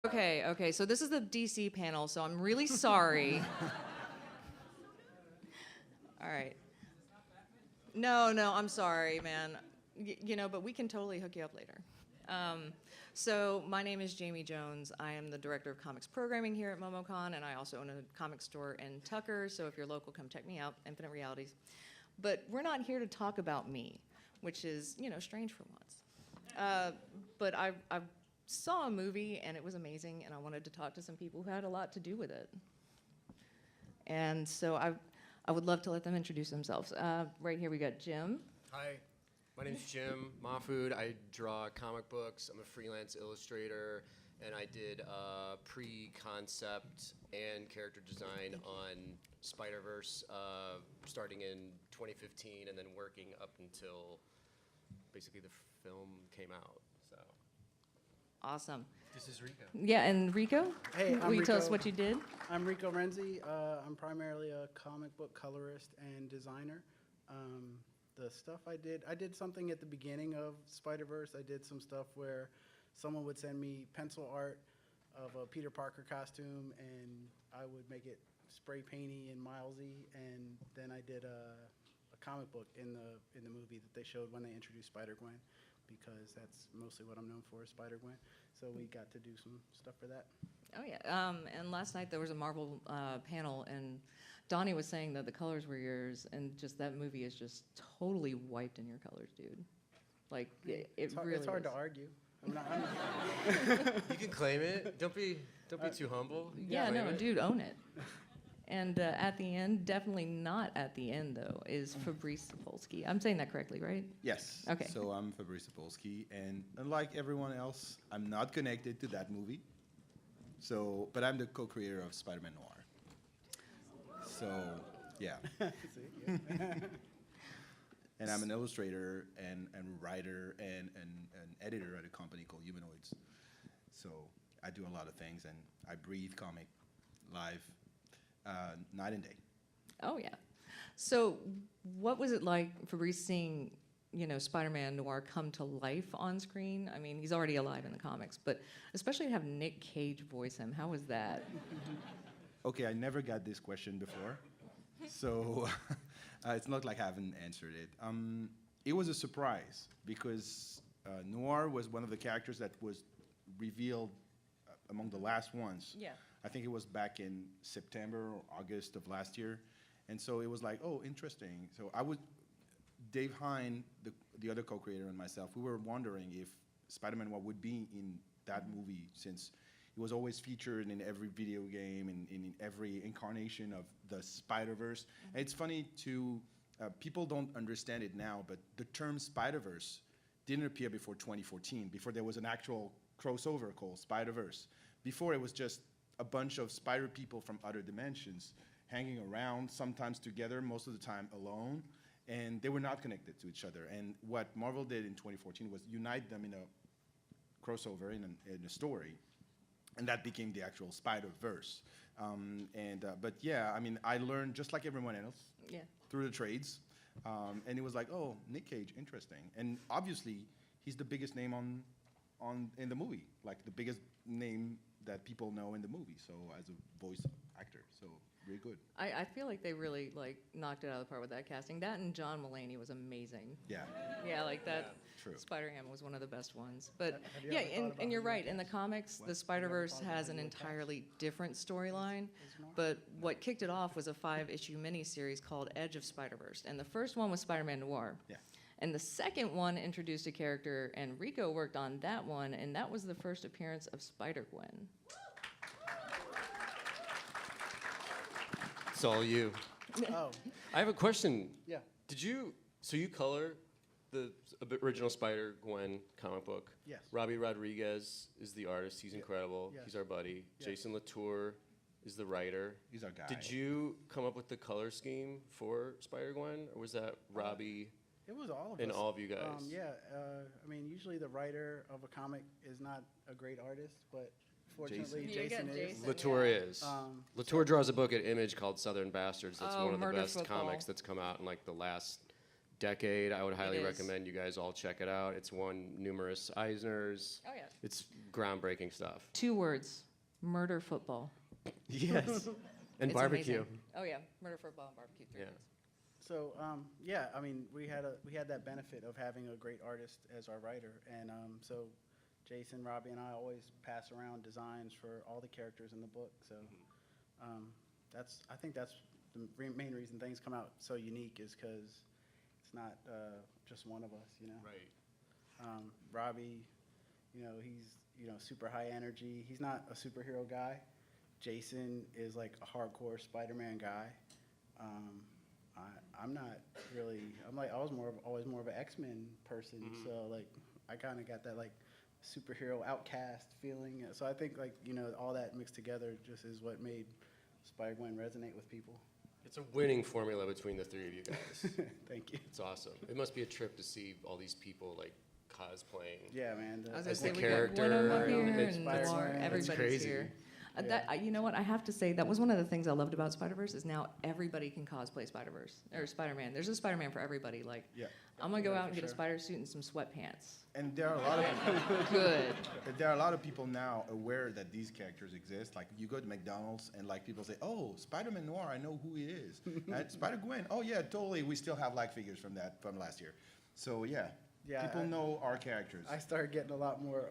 Okay, so this is the DC panel, so I'm really sorry. All right. No, I'm sorry, man. But we can totally hook you up later. So my name is Jamie Jones. I am the director of comics programming here at MomoCon, and I also own a comic store in Tucker, so if you're local, come check me out, Infinite Realities. But we're not here to talk about me, which is, strange for once. But I saw a movie, and it was amazing, and I wanted to talk to some people who had a lot to do with it. And so I would love to let them introduce themselves. Right here we got Jim. Hi, my name's Jim Mahfood. I draw comic books. I'm a freelance illustrator, and I did pre-concept and character design on Spiderverse starting in 2015 and then working up until basically the film came out. So. Awesome. This is Rico. Yeah, and Rico? Hey, I'm Will you tell us Rico. what you did? I'm Rico Renzi. I'm primarily a comic book colorist and designer. The stuff I did something at the beginning of Spider-Verse. I did some stuff where someone would send me pencil art of a Peter Parker costume, and I would make it spray painty and milesy, and then I did a comic book in the movie that they showed when they introduced Spider-Gwen, because that's mostly what I'm known for, is Spider-Gwen. So we got to do some stuff for that. Oh, yeah. And last night there was a Marvel panel, and Donnie was saying that the colors were yours, and just that movie is just totally wiped in your colors, dude. Like, It's hard to argue. You can claim it. Don't be too humble. You can Yeah, claim no, it. dude, own it. And at the end, definitely not at the end, though, is Fabrice Sapolsky. I'm saying that correctly, right? Yes. Okay. So I'm Fabrice Sapolsky, and unlike everyone else, I'm not connected to that movie. So, but I'm the co-creator of Spider-Man Noir. So, yeah. And I'm an illustrator and writer and an editor at a company called Humanoids. So I do a lot of things, and I breathe comic live night and day. Oh, yeah. So what was it like, Fabrice, seeing, Spider-Man Noir come to life on screen? I mean, he's already alive in the comics, but especially to have Nick Cage voice him, how was that? Okay, I never got this question before, so it's not like I haven't answered it. It was a surprise because Noir was one of the characters that was revealed among the last ones. Yeah. I think it was back in September or August of last year, and so it was like, oh, interesting. So Dave Hine, the other co-creator, and myself, we were wondering if Spider-Man what would be in that movie, since it was always featured in every video game and in every incarnation of the Spider-Verse. And it's funny people don't understand it now, but the term Spider-Verse didn't appear before 2014, before there was an actual crossover called Spider-Verse. Before, it was just a bunch of spider people from other dimensions hanging around, sometimes together, most of the time alone, and they were not connected to each other. And what Marvel did in 2014 was unite them in a crossover, in a story, and that became the actual Spider-Verse. But yeah, I mean, I learned just like everyone else through the trades, and it was like, oh, Nick Cage, interesting. And obviously, he's the biggest name in the movie, like the biggest name that people know in the movie. So as a voice actor, so really good. I feel like they really knocked it out of the park with that casting. That and John Mulaney was amazing. Yeah. Yeah, like that. True. Spider-Ham was one of the best ones. But Have you yeah, ever thought about and you're who right. you In the cast? comics, the Spider-Verse has an entirely different storyline. But what kicked it off was a 5-issue miniseries called Edge of Spider-Verse. And the first one was Spider-Man Noir. Yeah. And the second one introduced a character, and Rico worked on that one, and that was the first appearance of Spider-Gwen. It's all you. Oh, I have a question. yeah. So you color the original Spider-Gwen comic book? Yes. Robbie Rodriguez is the artist. He's incredible. Yes. He's our buddy. Yes. Jason Latour is the writer. He's our guy. Did you come up with the color scheme for Spider-Gwen, or was that Robbie It was all of and us. all of you guys? I mean, usually the writer of a comic is not a great artist, but fortunately Jason. Yeah, you got Jason is. Jason. Latour yeah. is. Latour draws a book at Image called Southern Bastards. That's Oh, one of the Murder best Football. comics that's come out in like the last decade. I would highly is. recommend you guys all check it out. It's won numerous Eisners. Oh, yeah. It's groundbreaking stuff. 2 words, murder football. Yes. And It's barbecue. amazing. Oh, yeah, murder football and barbecue. 3 Yeah. words. So, yeah, I mean, we had that benefit of having a great artist as our writer, and so Jason, Robbie, and I always pass around designs for all the characters in the book. So, I think that's the main reason things come out so unique is because it's not just one of us, you know. Right. Robbie, he's super high energy. He's not a superhero guy. Jason is like a hardcore Spider-Man guy. I'm not really. I was always more of an X-Men person. So like, I kind of got that like superhero outcast feeling. So I think like all that mixed together just is what made Spider-Gwen resonate with people. It's a winning formula between the 3 of you guys. Thank you. It's awesome. It must be a trip to see all these people like cosplaying. Yeah, man. I was As gonna the say, we got Gwen character, over here it's- and it's- Noir, it's everybody's crazy. here. Yeah. You know what, I have to say, that was one of the things I loved about Spider-Verse is now everybody can cosplay Spider-Verse, or Spider-Man. There's a Spider-Man for everybody. Like, Yeah. I'm gonna go Yeah, out for and get a sure. spider suit and some sweatpants. And there are a lot of Good. there are a lot of people now aware that these characters exist. Like you go to McDonald's and like people say, "Oh, Spider-Man Noir, I know who he is." Spider-Gwen, oh yeah, totally. We still have like figures from last year. So yeah, Yeah, people know our characters. I started getting a lot more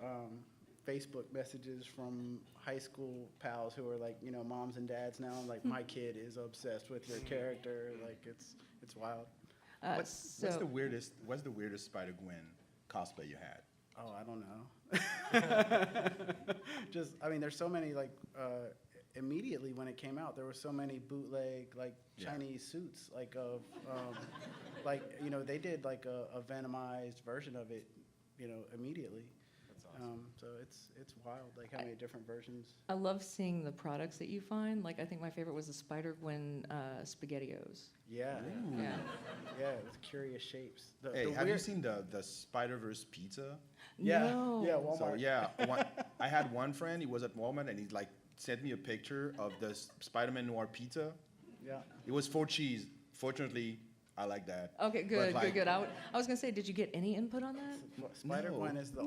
Facebook messages from high school pals who are like, moms and dads now. Like, my kid is obsessed with your character. Like, it's wild. What's the weirdest Spider-Gwen cosplay you had? Oh, I don't know. There's so many, like, immediately when it came out, there were so many bootleg, like, Yeah. Chinese suits, like, of, they did, like, a Venomized version of it, immediately. That's awesome. So it's wild, like, how many different versions. I love seeing the products that you find. Like, I think my favorite was the Spider-Gwen SpaghettiOs. Yeah, Yeah. yeah, with curious shapes. Hey, The have you weird- seen the Spider-Verse pizza? Yeah, No. yeah, Walmart. So yeah, I had one friend. He was at Walmart and he like sent me a picture of the Spider-Man Noir pizza. Yeah. It was 4 cheese. Fortunately, I like that. Okay, good, like- good. I was gonna say, did you get any input on that? Spider-Gwen No. is the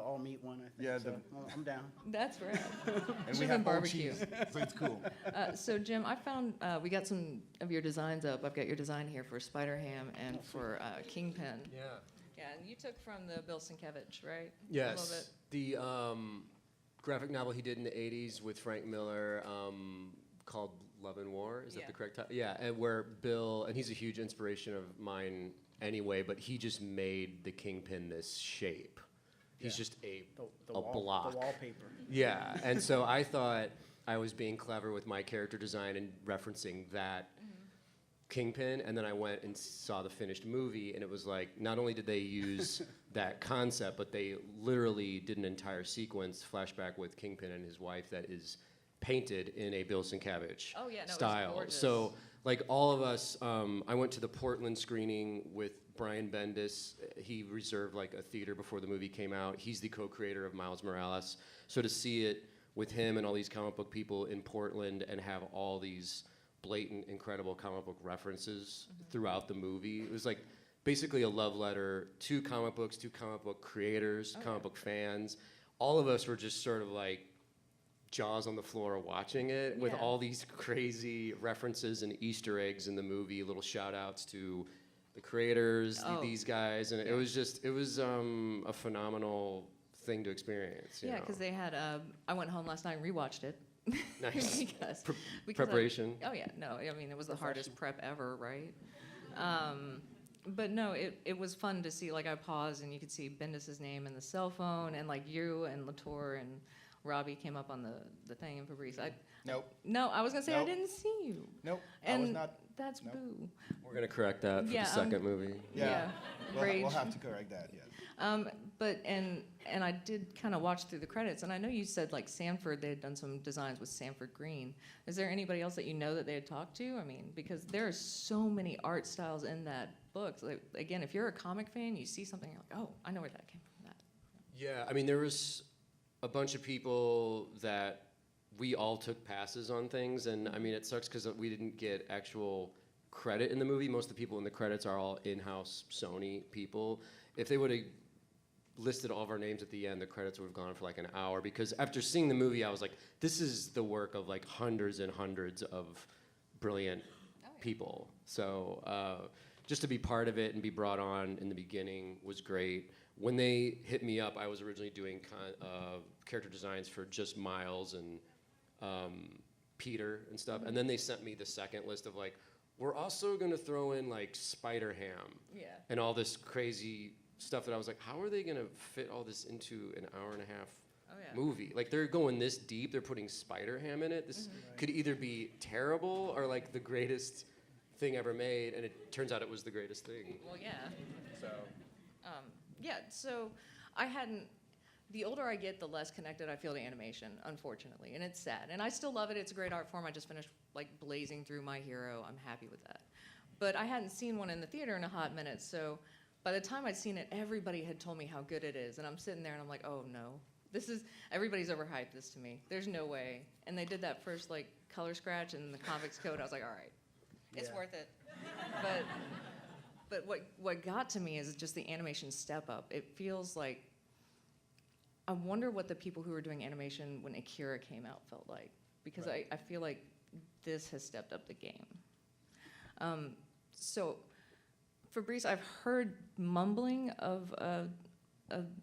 all meat one, I think. Yeah, so I'm down. That's right. And Should've we been have whole barbecue. cheese, so it's cool. So Jim, I found we got some of your designs up. I've got your design here for Spider-Ham and for Kingpin. Yeah. Yeah, and you took from the Bill Sienkiewicz, right? A little Yes. The graphic novel he did in the 80s with Frank Miller called Love and War. Is that the Yeah. correct title? Yeah, and where Bill, and he's a huge inspiration of mine anyway, but he just made the Kingpin this shape. He's Yeah. just a The block. The wallpaper. Yeah, and so I thought I was being clever with my character design and referencing that Kingpin, and then I went and saw the finished movie, and it was like, not only did they use that concept, but they literally did an entire sequence, flashback with Kingpin and his wife, that is painted in a Bill Sienkiewicz Oh, yeah, no, it was style. gorgeous. So, like all of us, I went to the Portland screening with Brian Bendis. He reserved like a theater before the movie came out. He's the co-creator of Miles Morales. So to see it with him and all these comic book people in Portland and have all these blatant, incredible comic book references throughout the movie, it was like basically a love letter to comic books, to comic book creators, comic book fans. All of us were just sort of like jaws on the floor watching it with Yeah. all these crazy references and Easter eggs in the movie, little shout outs to the creators, Oh. these guys, and it was a phenomenal thing to experience. you Yeah, know. because they had. I went home last night and rewatched it. Nice. because I- Preparation. oh yeah, no, I mean it was the hardest prep ever, right? But no, it was fun to see. Like I paused and you could see Bendis's name in the cell phone, and like you and Latour and Robbie came up on the thing, and Fabrice. Nope. No, I was gonna say I Nope. didn't see you. Nope. And I was not. that's nope. boo. We're gonna correct that for Yeah, the second movie. Yeah. We'll Rage. have to correct that. Yes. But I did kind of watch through the credits, and I know you said like Sanford, they had done some designs with Sanford Green. Is there anybody else that you know that they had talked to? I mean, because there are so many art styles in that book. Like, again, if you're a comic fan, you see something, you're like, oh, I know where that came from. That. Yeah, I mean, there was a bunch of people that we all took passes on things, and I mean, it sucks because we didn't get actual credit in the movie. Most of the people in the credits are all in-house Sony people. If they would have listed all of our names at the end, the credits would have gone for like an hour, because after seeing the movie, I was like, this is the work of like hundreds and hundreds of brilliant people. So just to be part of it and be brought on in the beginning was great. When they hit me up, I was originally doing character designs for just Miles and Peter and stuff, and then they sent me the second list of like, we're also gonna throw in like Spider-Ham and all this crazy stuff that I was like, how are they gonna fit all this into an hour and a half movie? Like, they're going this deep, they're putting Spider-Ham in it. This could either be terrible or like the greatest thing ever made, and it turns out it was the greatest thing. Well, yeah. So So I hadn't. The older I get, the less connected I feel to animation, unfortunately, and it's sad. And I still love it. It's a great art form. I just finished like blazing through My Hero. I'm happy with that. But I hadn't seen one in the theater in a hot minute, so by the time I'd seen it, everybody had told me how good it is, and I'm sitting there and I'm like, oh no, everybody's overhyped this to me. There's no way. And they did that first like color scratch and the comics code. I was like, all right, it's worth it. But what got to me is just the animation step up. It feels like, I wonder what the people who were doing animation when Akira came out felt like, because I feel like this has stepped up the game. So, Fabrice, I've heard mumbling of a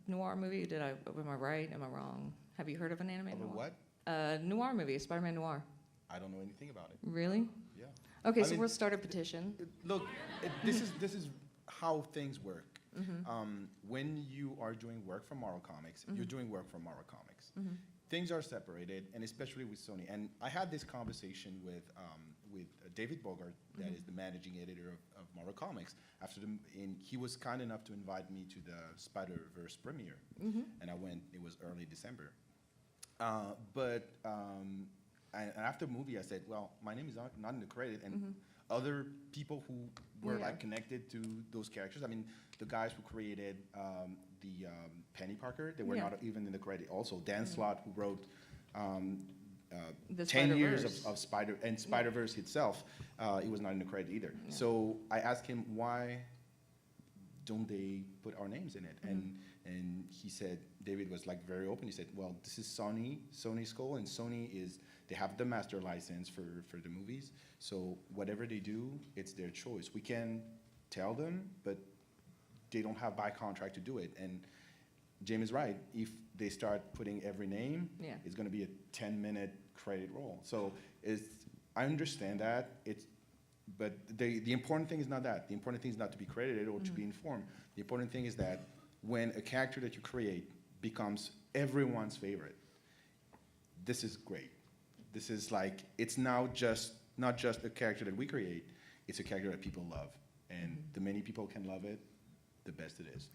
noir movie. Am I right? Am I wrong? Have you heard of an animated Of a noir? what? Noir movie, a Spider-Man noir. I don't know anything about it. Really? Yeah. Okay, I so mean, we'll start a petition. Look, this is how things work. When you are doing work for Marvel Comics, you're doing work for Marvel Comics. Things are separated, and especially with Sony. And I had this conversation with David Bogart, that is the managing editor of Marvel Comics. And he was kind enough to invite me to the Spiderverse premiere, and I went. It was early December. And after the movie, I said, well, my name is not in the credit, and other people who were like connected to those characters. I mean, the guys who created the Penny Parker, they were not even in the credit. Also, Dan Slott, who wrote 10 years of Spider-Verse itself, it was not in the credit either. So I asked him, why don't they put our names in it? And he said, David was like very open. He said, well, this is Sony's goal, and Sony they have the master license for the movies. So whatever they do, it's their choice. We can tell them, but they don't have by contract to do it. And Jim is right. If they start putting every name, it's going to be a 10-minute credit roll. So I understand that. But the important thing is not that. The important thing is not to be credited or to be informed. The important thing is that when a character that you create becomes everyone's favorite, this is great. This is like, it's now not just a character that we create, it's a character that people love. And the many people can love it, the best it is.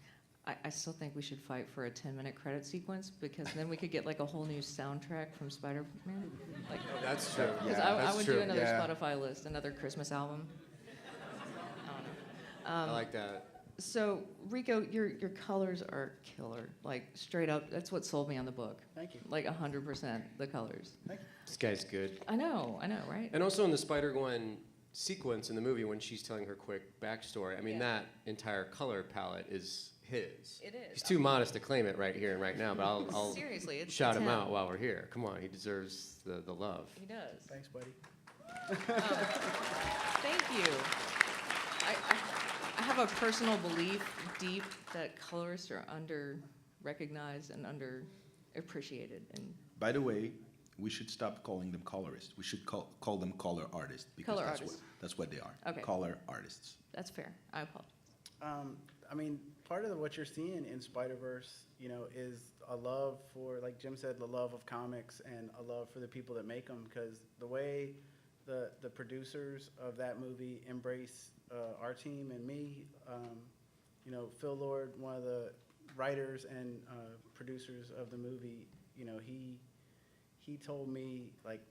I still think we should fight for a 10-minute credit sequence, because then we could get like a whole new soundtrack from Spider-Man. Like, that's true. because I would do another Spotify list, another Christmas album. I like that. So, Rico, your colors are killer. Like, straight up, that's what sold me on the book. Thank you. Like 100%, the colors. Thank you. This guy's good. I know, right? And also in the Spider-Gwen sequence in the movie when she's telling her quick backstory, I mean, that entire color palette is his. It is. He's too modest to claim it right here and right now, but I'll Seriously, it's shout him him. out while we're here. Come on, he deserves the love. He does. Thanks, buddy. Thank you. I have a personal belief deep that colorists are under-recognized and under-appreciated. And By the way, we should stop calling them colorists. We should call them color artists, because Color that's artists. that's what they are. Okay. Color artists. that's fair. I apologize. I mean, part of what you're seeing in Spider-Verse, is a love for, like Jim said, the love of comics and a love for the people that make them, because the way the producers of that movie embrace our team and me, Phil Lord, one of the writers and producers of the movie, he told me, like,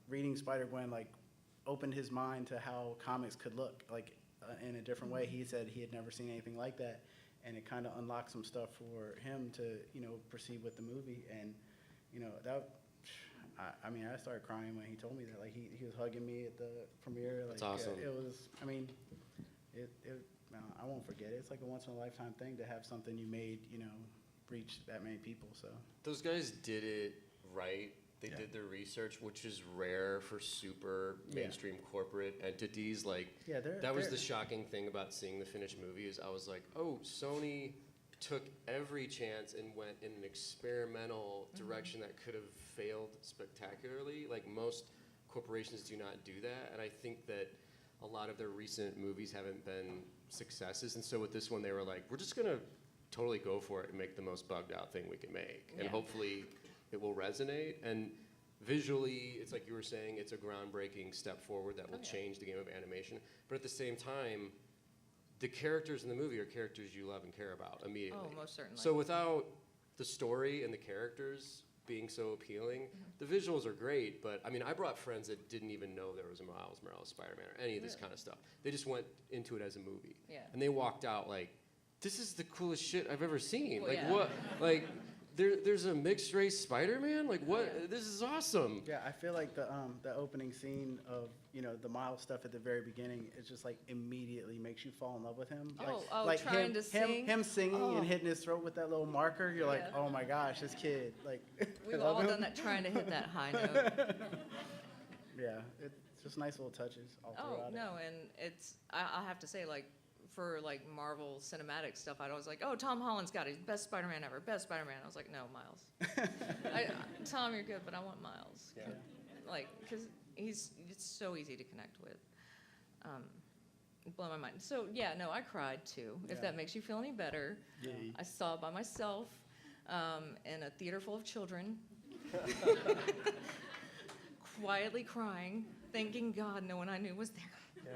reading Spider-Gwen, like, opened his mind to how comics could look, like, in a different way. He said he had never seen anything like that, and it kind of unlocked some stuff for him to, proceed with the movie. And, that, I mean, I started crying when he told me that. Like, he was hugging me at the premiere. Like, That's awesome. It was, I mean, I won't forget it. It's like a once-in-a-lifetime thing to have something you made, you know, reach that many people, so. Those guys did it right. They Yeah. did their research, which is rare for super mainstream corporate entities. Like, Yeah, that was the shocking thing about seeing the finished movie is I was like, oh, Sony took every chance and went in an experimental direction that could have failed spectacularly. Like, most corporations do not do that, and I think that a lot of their recent movies haven't been successes, and so with this one, they were like, we're just gonna totally go for it and make the most bugged out thing we can make, and Yeah. hopefully it will resonate. And visually, it's like you were saying, it's a groundbreaking step forward that will Oh, yeah. change the game of animation. But at the same time, the characters in the movie are characters you love and care about immediately. Oh, most certainly. So without the story and the characters being so appealing, Mm-hmm. the visuals are great, but I mean, I brought friends that didn't even know there was a Miles Morales Spider-Man or any of this Really? kind of stuff. They just went into it as a movie. Yeah. And they walked out like, this is the coolest shit I've ever seen. Well, like yeah. what, like there's a mixed race Spider-Man? Like what, this is awesome. Yeah, I feel like the opening scene of, you know, the Miles stuff at the very beginning, it's just like immediately makes you fall in love with him. Like trying to sing? him singing Oh. and hitting his throat with that little marker. You're like, Yeah. oh my gosh, this kid. Like, I We've love all him. done that, trying to hit that high note. Yeah, it's just nice little touches all Oh, throughout it. no, and it's, I have to say, like, for, like, Marvel cinematic stuff, I'd always like, oh, Tom Holland's got it, best Spider-Man ever, best Spider-Man. I was like, no, Miles. Tom, you're good, but I want Miles. Yeah. Like, because it's so easy to connect with. Blow my mind. So, yeah, no, I cried, too, if Yeah. that makes you feel any better. Yay. I saw it by myself in a theater full of children, quietly crying, thanking God no one I knew was there. Yeah.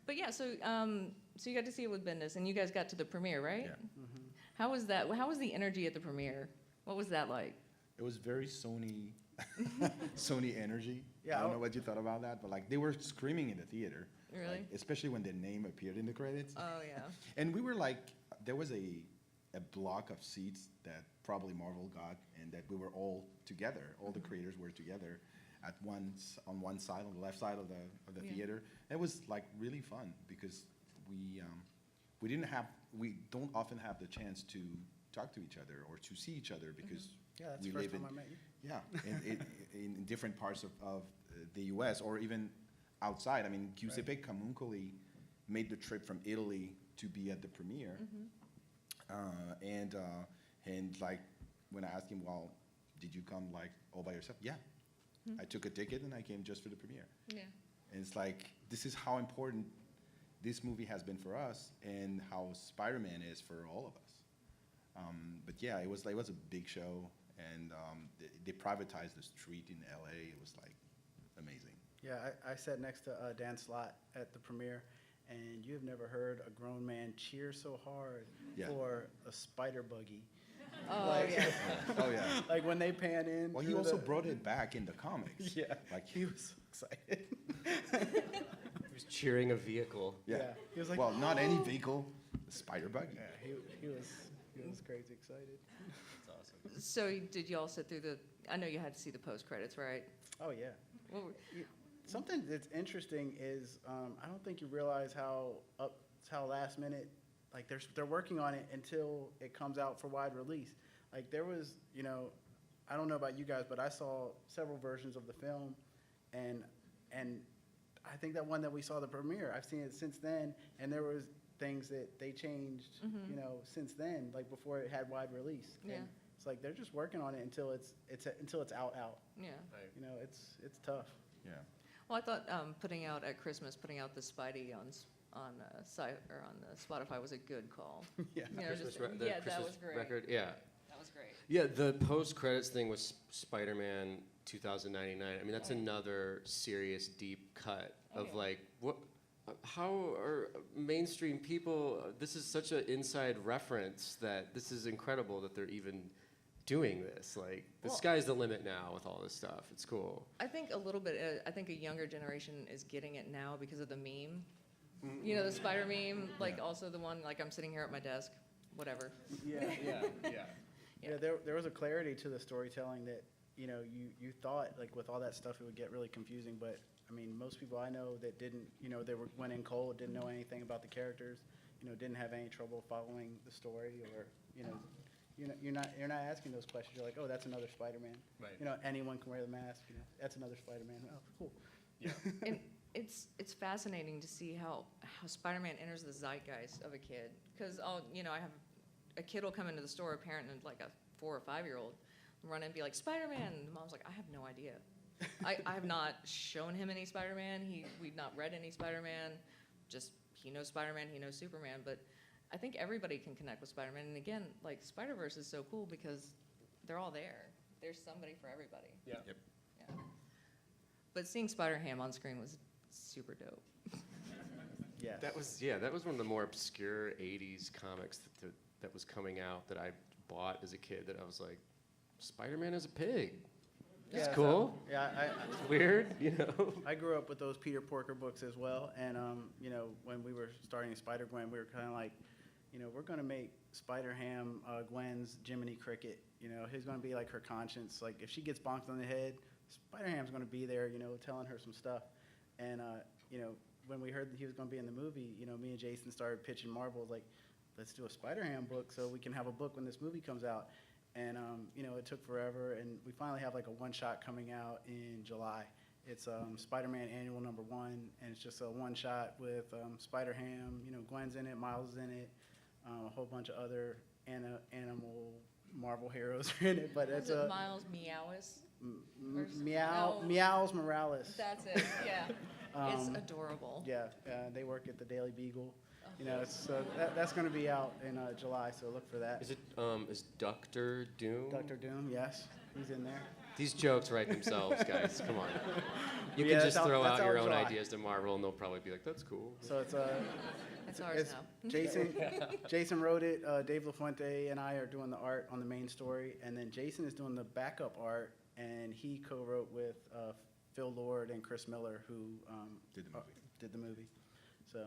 But yeah, so you got to see it with Bendis, and you guys got to the premiere, right? Yeah. Mm-hmm. How was that? How was the energy at the premiere? What was that like? It was very Sony, Sony energy. Yeah, I don't I- know what you thought about that, but like they were screaming in the theater. Really? Like, especially when their name appeared in the credits. Oh yeah. And we were like, there was a block of seats that probably Marvel got, and that we were all together. All the creators were together at on one side, on the left side of the Yeah. theater. It was like really fun because we don't often have the chance to talk to each other or to see each other because Yeah, that's we the first live time in I met you. yeah in different parts of the U.S. or even outside. I mean, Giuseppe Camuncoli made the trip from Italy to be at the premiere. And like when I asked him, well, did you come like all by yourself? Yeah, I took a ticket and I came just for the premiere. Yeah. And it's like this is how important this movie has been for us and how Spider-Man is for all of us. But yeah, it was a big show, and they privatized the street in LA. It was like amazing. Yeah, I sat next to Dan Slott at the premiere, and you have never heard a grown man cheer so hard Yeah. for a spider buggy. Oh Like- yeah. Oh yeah. Like when they pan in. Well, he through also the- brought it back in the comics. Yeah, Like he was so excited. He was cheering a vehicle. Yeah. Yeah, he was like, well, not any "Oh!" vehicle, the spider buggy. Yeah, he was crazy excited. That's awesome. So did y'all sit through the? I know you had to see the post credits, right? Oh yeah. What were, Something that's interesting is I don't think you realize how last minute, like they're working on it until it comes out for wide release. Like there was, you know, I don't know about you guys, but I saw several versions of the film, and I think that one that we saw the premiere, I've seen it since then, and there was things that they changed, you know, since then, like before it had wide release. Yeah. And it's like they're just working on it until it's out. yeah. You know, it's tough. Yeah. Well, I thought putting out at Christmas, putting out the Spidey on the Spotify was a good call. Yeah. You know, Christmas just- the yeah, that Christmas was great. record. Yeah. That was great. Yeah, the post-credits thing with Spider-Man 2099. I mean, that's Right. another serious, deep cut of Okay. like, what? How are mainstream people? This is such an inside reference that this is incredible that they're even doing this. Like, the Well- sky's the limit now with all this stuff. It's cool. I think a little bit. I think a younger generation is getting it now because of the meme. You know, the spider meme. Like also the one like I'm sitting here at my desk, whatever. Yeah. Yeah. Yeah, there was a clarity to the storytelling that you know, you thought like with all that stuff it would get really confusing, but I mean, most people I know that didn't, you know, went in cold, didn't know anything about the characters, you know, didn't have any trouble following the story, or you know, you're not asking those questions. You're like, oh, that's another Spider-Man. Right. You know, anyone can wear the mask. You know, that's another Spider-Man. Oh, cool. Yeah. And it's fascinating to see how Spider-Man enters the zeitgeist of a kid. Because you know, I have a kid will come into the store, a parent and like a 4 or 5-year-old, run in and be like, Spider-Man. And the mom's like, I have no idea. I have not shown him any Spider-Man. We've not read any Spider-Man. Just he knows Spider-Man, he knows Superman. But I think everybody can connect with Spider-Man. And again, like Spider-Verse is so cool because they're all there. There's somebody for everybody. Yeah. Yep. Yeah. But seeing Spider-Ham on screen was super dope. Yes. That was one of the more obscure '80s comics that was coming out that I bought as a kid. That I was like, Spider-Man is a pig. That's Yeah, cool. So, yeah, It's weird, you know. I grew up with those Peter Porker books as well, and you know, when we were starting Spider-Gwen, we were kind of like, you know, we're gonna make Spider-Ham Gwen's Jiminy Cricket. You know, he's gonna be like her conscience. Like if she gets bonked on the head, Spider-Ham's gonna be there, you know, telling her some stuff. And you know, when we heard that he was gonna be in the movie, you know, me and Jason started pitching Marvel, like, let's do a Spider-Ham book so we can have a book when this movie comes out. And you know, it took forever, and we finally have like a one-shot coming out in July. It's Spider-Man Annual #1, and it's just a one-shot with Spider-Ham. You know, Gwen's in it, Miles is in it, a whole bunch of other animal Marvel heroes are in it. But it's Is it a Miles Meowis? Or s- Meow no. Meows Morales. That's it. Yeah. It's Um, adorable. Yeah, they work at the Daily Beagle. You know, so that's going to be out in July, so look for that. Is Doctor Doom? Dr. Doom, yes, he's in there. These jokes write themselves, guys. Come on. You Yeah, can just that's throw out out your own July. ideas to Marvel, and they'll probably be like, "That's cool." So it's It's ours now. Jason wrote it. Dave LaFuente and I are doing the art on the main story, and then Jason is doing the backup art, and he co-wrote with Phil Lord and Chris Miller, who did the movie. So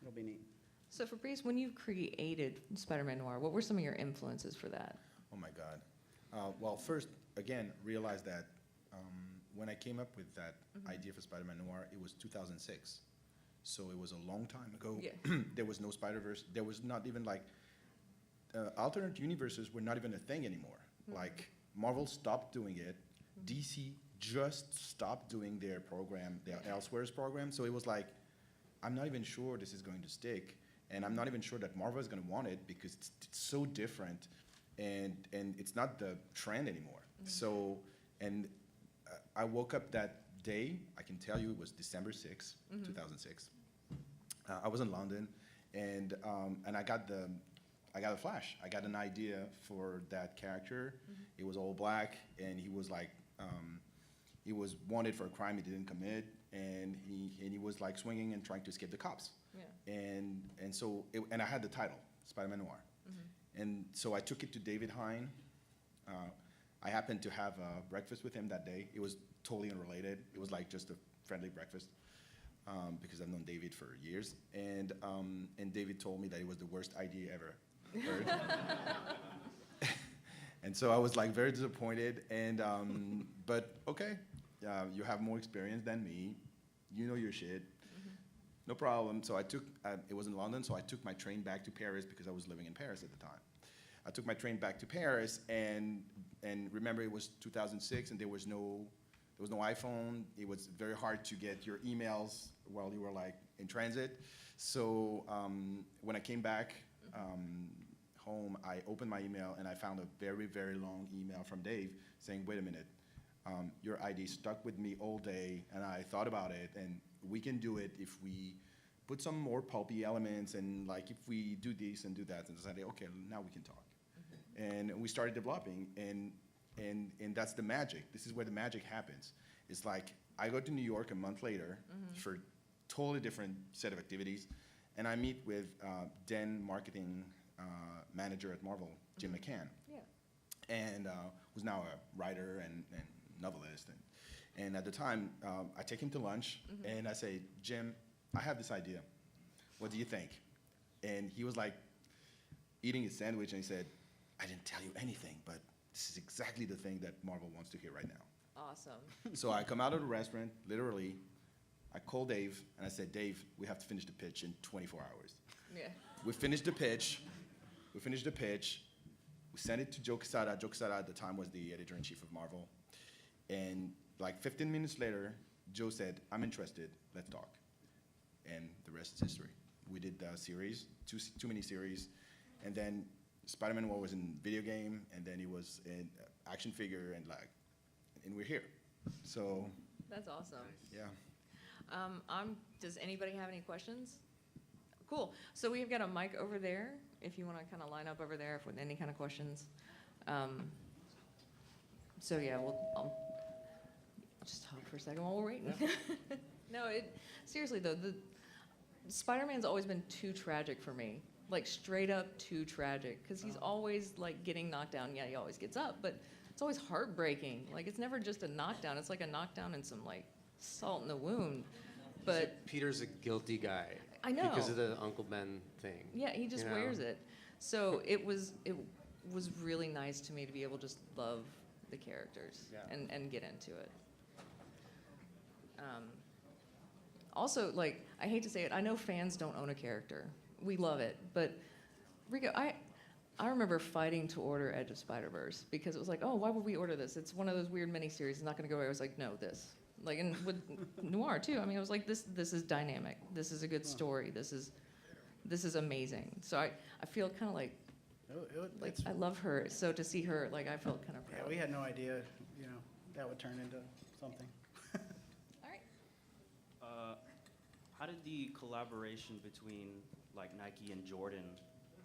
it'll be neat. So Fabrice, when you created Spider-Man Noir, what were some of your influences for that? Oh my God. Well, first, again, realize that when I came up with that idea for Spider-Man Noir, it was 2006. So it was a long time ago. Yeah. There was no Spider-Verse. There was not even like, alternate universes were not even a thing anymore. Like, Marvel stopped doing it. DC just stopped doing their program, their Elseworlds program. So it was like, I'm not even sure this is going to stick. And I'm not even sure that Marvel is going to want it because it's so different, and it's not the trend anymore. So, and I woke up that day. I can tell you it was December 6th, 2006. I was in London, and I got a flash. I got an idea for that character. It was all black, and he was like, he was wanted for a crime he didn't commit, and he was like swinging and trying to escape the cops. Yeah. And so I had the title, Spider-Man Noir. And so I took it to David Hine. I happened to have breakfast with him that day. It was totally unrelated. It was like just a friendly breakfast because I've known David for years. And David told me that it was the worst idea ever heard. And so I was like very disappointed. And but okay, you have more experience than me. You know your shit. No problem. So I took, it was in London, so I took my train back to Paris because I was living in Paris at the time. I took my train back to Paris, and remember it was 2006, and there was no iPhone. It was very hard to get your emails while you were like in transit. So when I came back home, I opened my email and I found a very, very long email from Dave saying, wait a minute, your ID stuck with me all day, and I thought about it, and we can do it if we put some more pulpy elements, and like if we do this and do that, and decided, okay, now we can talk. And we started developing, and that's the magic. This is where the magic happens. It's like I go to New York a month later for totally different set of activities, and I meet with then marketing manager at Marvel, Jim McCann, and who's now a writer and novelist. And at the time, I take him to lunch, and I say, Jim, I have this idea. What do you think? And he was like eating his sandwich, and he said, I didn't tell you anything, but this is exactly the thing that Marvel wants to hear right now. Awesome. So I come out of the restaurant, literally, I call Dave, and I said, Dave, we have to finish the pitch in 24 hours. Yeah. We finished the pitch. We sent it to Joe Quesada. Joe Quesada at the time was the editor-in-chief of Marvel. And like 15 minutes later, Joe said, I'm interested, let's talk. And the rest is history. We did the series, two mini-series, and then Spider-Man was in video game, and then he was in action figure, and we're here. So, That's awesome. yeah. Does anybody have any questions? Cool. So we've got a mic over there, if you want to kind of line up over there with any kind of questions. So yeah, I'll just talk for a second while we're waiting. No, seriously though, the Spider-Man's always been too tragic for me. Like straight up too tragic, because he's always like getting knocked down. Yeah, he always gets up, but it's always heartbreaking. Like it's never just a knockdown. It's like a knockdown and some like salt in the wound. But Peter's a guilty guy. I know. Because of the Uncle Ben thing. Yeah, he just wears it. So it was really nice to me to be able to just love the characters and get into it. Also, like, I hate to say it, I know fans don't own a character. We love it, but Rico, I remember fighting to order Edge of Spider-Verse because it was like, oh, why would we order this? It's one of those weird miniseries. It's not going to go away. I was like, no, this. Like, and with Noir too. I mean, I was like, this is dynamic. This is a good story. This is amazing. So I feel kind of like I love her. So to see her, like, I felt kind of proud. Yeah, we had no idea, that would turn into something. All right. How did the collaboration between like Nike and Jordan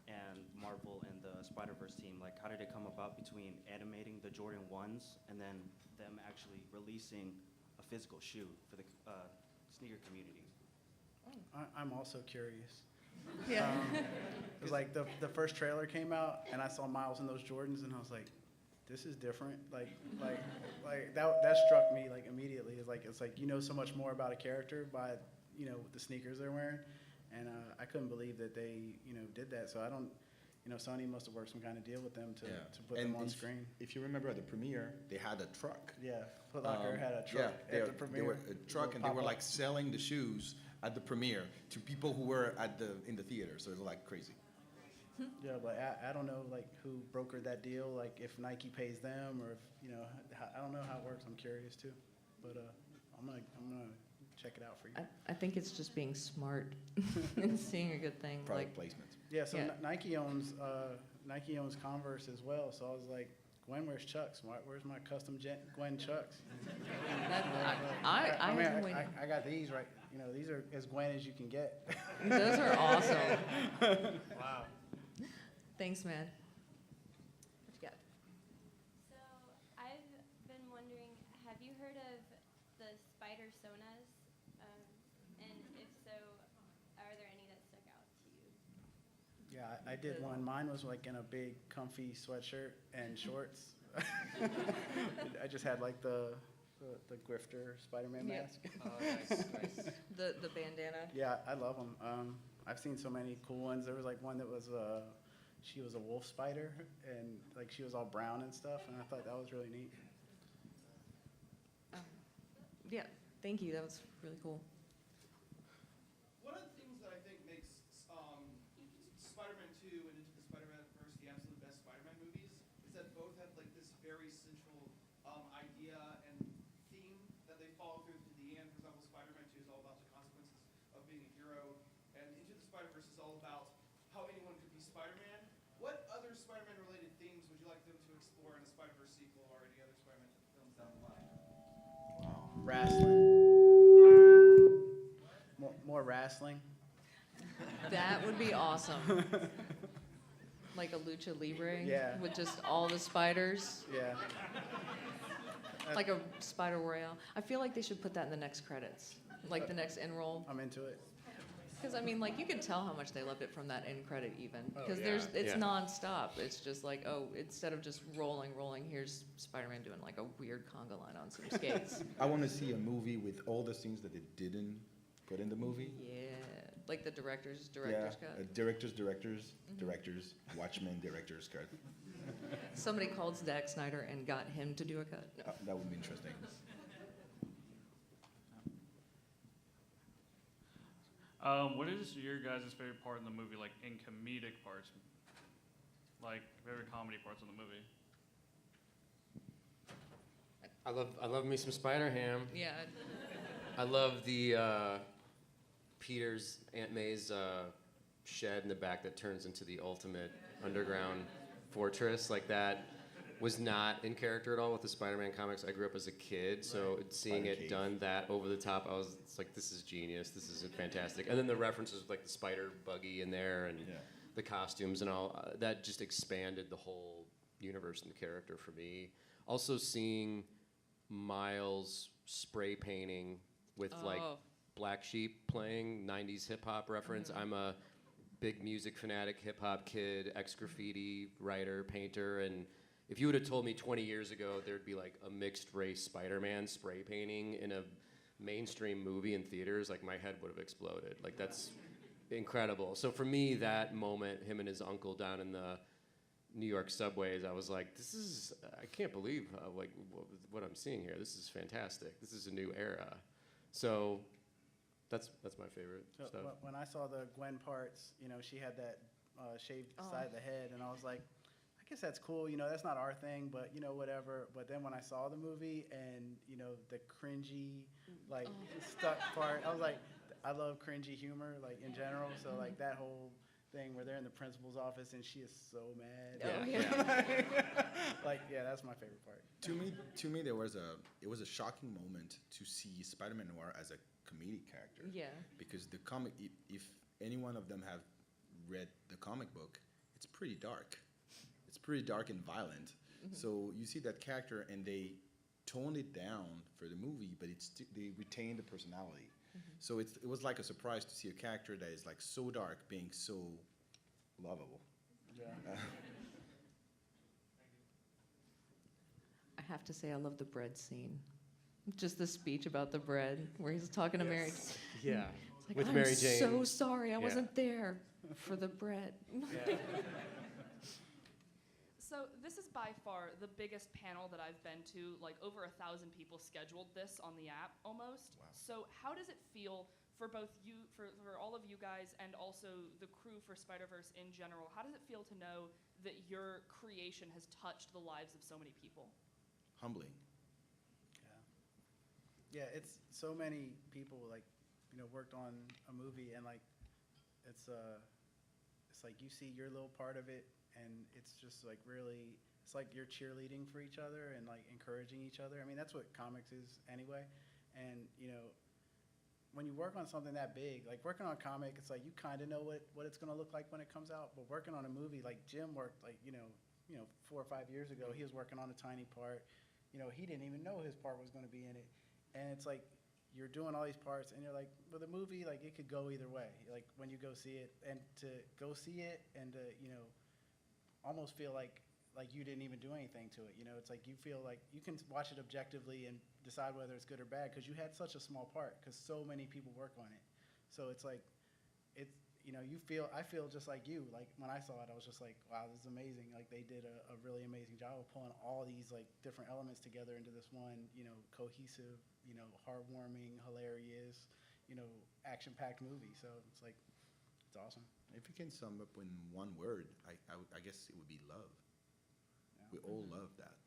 and Marvel and the Spider-Verse team, like how did it come about between animating the Jordan 1s and then them actually releasing a physical shoe for the sneaker community? I'm also curious. Yeah. It was like the first trailer came out, and I saw Miles in those Jordans, and I was like, this is different. Like that struck me like immediately. It's like so much more about a character by the sneakers they're wearing, and I couldn't believe that they did that. So I don't. Sony must have worked some kind of deal with them to put them on screen. If you remember at the premiere, they had a truck. Yeah, Foot Locker had a truck at the premiere. They were a truck, and they were like selling the shoes at the premiere to people who were in the theater. So it was like crazy. Yeah, but I don't know like who brokered that deal. Like if Nike pays them, or if I don't know how it works. I'm curious too, but I'm gonna check it out for you. I think it's just being smart and seeing a good thing. Product placement. Yeah, so Yeah. Nike owns Converse as well. So I was like, Gwen wears Chucks. Where's my custom Gwen Chucks? I have been mean, waiting. I got these right. These are as Gwen as you can get. Those are awesome. Wow. Thanks, man. What you got? So I've been wondering, have you heard of the spider sonas? And if so, are there any that stuck out to you? Yeah, I did one. Mine was like in a big comfy sweatshirt and shorts. I just had like the grifter Spider-Man Yeah. mask. Oh, nice. The bandana. Yeah, I love them. I've seen so many cool ones. There was like one that was she was a wolf spider, and like she was all brown and stuff, and I thought that was really neat. Yeah, thank you. That was really cool. One of the things that I think makes Spider-Man 2 and Into the Spider-Verse the absolute best Spider-Man movies is that both have like this very central idea and theme that they follow through to the end. For example, Spider-Man 2 is all about the consequences of being a hero, and Into the Spider-Verse is all about how anyone could be Spider-Man. What other Spider-Man related themes would you like them to explore in a Spider-Verse sequel or any other Spider-Man films down the line? Wrestling. More wrestling. That would be awesome. Like a lucha libre Yeah. with just all the spiders, Yeah. like a spider royale. I feel like they should put that in the next credits, like the next end roll. I'm into it. Because I mean, like you can tell how much they loved it from that end credit even. Oh, Because yeah. it's Yeah. nonstop. It's just like, oh, instead of just rolling, here's Spider-Man doing like a weird conga line on some skates. I want to see a movie with all the scenes that they didn't put in the movie. Yeah, like the director's Yeah, cut. directors, Watchmen, director's cut. Somebody called Zack Snyder and got him to do a cut. No. That would be interesting. What is your guys' favorite part in the movie, like in comedic parts? Like favorite comedy parts of the movie? I love me some Spider-Ham. Yeah. I love the Peter's Aunt May's shed in the back that turns into the ultimate underground fortress. Like that was not in character at all with the Spider-Man comics. I grew up as a kid, so seeing Spider it Cave. done that over the top, it's like, this is genius. This is fantastic. And then the references like the spider buggy in there and Yeah. the costumes and all that just expanded the whole universe and the character for me. Also seeing Miles spray painting with like Oh. Black Sheep playing 90s hip hop reference. I'm a big music fanatic, hip hop kid, ex-graffiti writer, painter, and if you would have told me 20 years ago there'd be like a mixed race Spider-Man spray painting in a mainstream movie in theaters, like my head would have exploded. Like that's incredible. So for me, that moment, him and his uncle down in the New York subways, I was like, I can't believe like what I'm seeing here. This is fantastic. This is a new era. So that's my favorite So stuff. when I saw the Gwen parts, you know, she had that shaved Oh. side of the head, and I was like, I guess that's cool. You know, that's not our thing, but you know, whatever. But then when I saw the movie and you know the cringy, like stuck part, I was like, I love cringy humor, like in general. So like that whole thing where they're in the principal's office and she is so mad. Oh, yeah. Like, yeah, that's my favorite part. To me, it was a shocking moment to see Spider-Man Noir as a comedic character. Yeah. Because the comic, if any one of them have read the comic book, it's pretty dark. It's pretty dark and violent. So you see that character, and they toned it down for the movie, but they retained the personality. So it was like a surprise to see a character that is like so dark being so lovable. Yeah. I have to say, I love the bread scene. Just the speech about the bread where he's talking to Mary. Yeah. It's like, With I'm Mary Jane. so sorry, I Yeah. wasn't there for the bread. So this is by far the biggest panel that I've been to. Like over 1,000 people scheduled this on the app almost. Wow. So how does it feel for both you, for all of you guys, and also the crew for Spiderverse in general? How does it feel to know that your creation has touched the lives of so many people? Humbling. Yeah, it's so many people like, you know, worked on a movie, and like it's like you see your little part of it, and it's just like really, it's like you're cheerleading for each other and like encouraging each other. I mean, that's what comics is anyway. And you know, when you work on something that big, like working on a comic, it's like you kind of know what it's gonna look like when it comes out. But working on a movie, like Jim worked, like you know 4 or 5 years ago, he was working on a tiny part. You know, he didn't even know his part was gonna be in it. And it's like you're doing all these parts, and you're like, well, the movie, like it could go either way. Like when you go see it, and to go see it, and to almost feel like you didn't even do anything to it. You know, it's like you feel like you can watch it objectively and decide whether it's good or bad because you had such a small part because so many people work on it. So it's like I feel just like you. Like when I saw it, I was just like, wow, this is amazing. Like they did a really amazing job of pulling all these like different elements together into this one, cohesive, heartwarming, hilarious, action-packed movie. So it's like, it's awesome. If you can sum up in one word, I guess it would be love. Yeah. We all love that.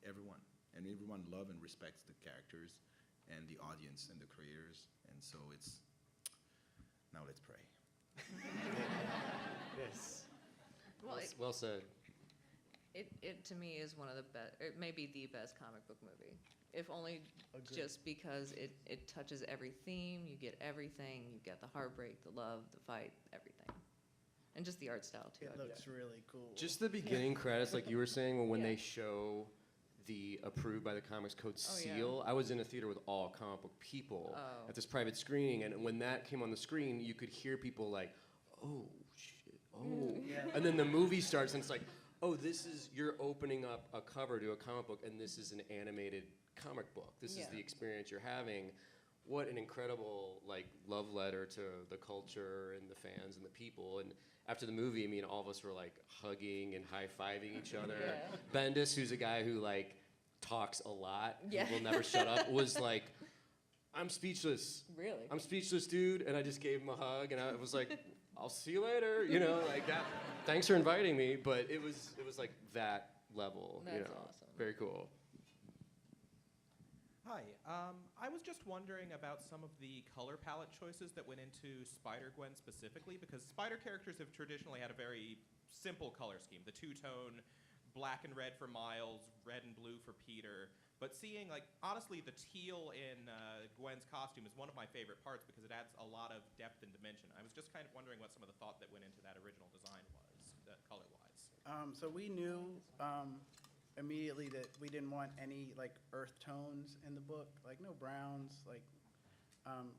Everyone. And everyone love and respects the characters and the audience and the creators. And so now let's pray. Yes. Well, Well said. it to me is one of the best, it may be the best comic book movie. If only Agreed. just because it touches every theme, you get everything, you get the heartbreak, the love, the fight, everything. And just the art style too. It looks really cool. Just the beginning credits, like you were saying, when Yeah. they show the approved by the Comics Code Oh, yeah. seal. I was in a theater with all comic book people Oh. at this private screening, and when that came on the screen, you could hear people like, "Oh shit, oh," Yeah. and then the movie starts, and it's like, "Oh, you're opening up a cover to a comic book, and this is an animated comic book. This is Yeah. the experience you're having." what an incredible like love letter to the culture and the fans and the people. And after the movie, I mean, all of us were like hugging and high-fiving each other. Yeah. Bendis, who's a guy who like talks a lot, Yeah. who will never shut up, was like, I'm speechless. Really? I'm speechless, dude. And I just gave him a hug, and I was like, I'll see you later. You know, like that. Thanks for inviting me. But it was like that level. You That's know, awesome. very cool. Hi, I was just wondering about some of the color palette choices that went into Spider-Gwen specifically, because Spider characters have traditionally had a very simple color scheme. The two-tone black and red for Miles, red and blue for Peter. But seeing, like, honestly, the teal in Gwen's costume is one of my favorite parts because it adds a lot of depth and dimension. I was just kind of wondering what some of the thought that went into that original design was, color-wise. So we knew immediately that we didn't want any like earth tones in the book, like no browns. Like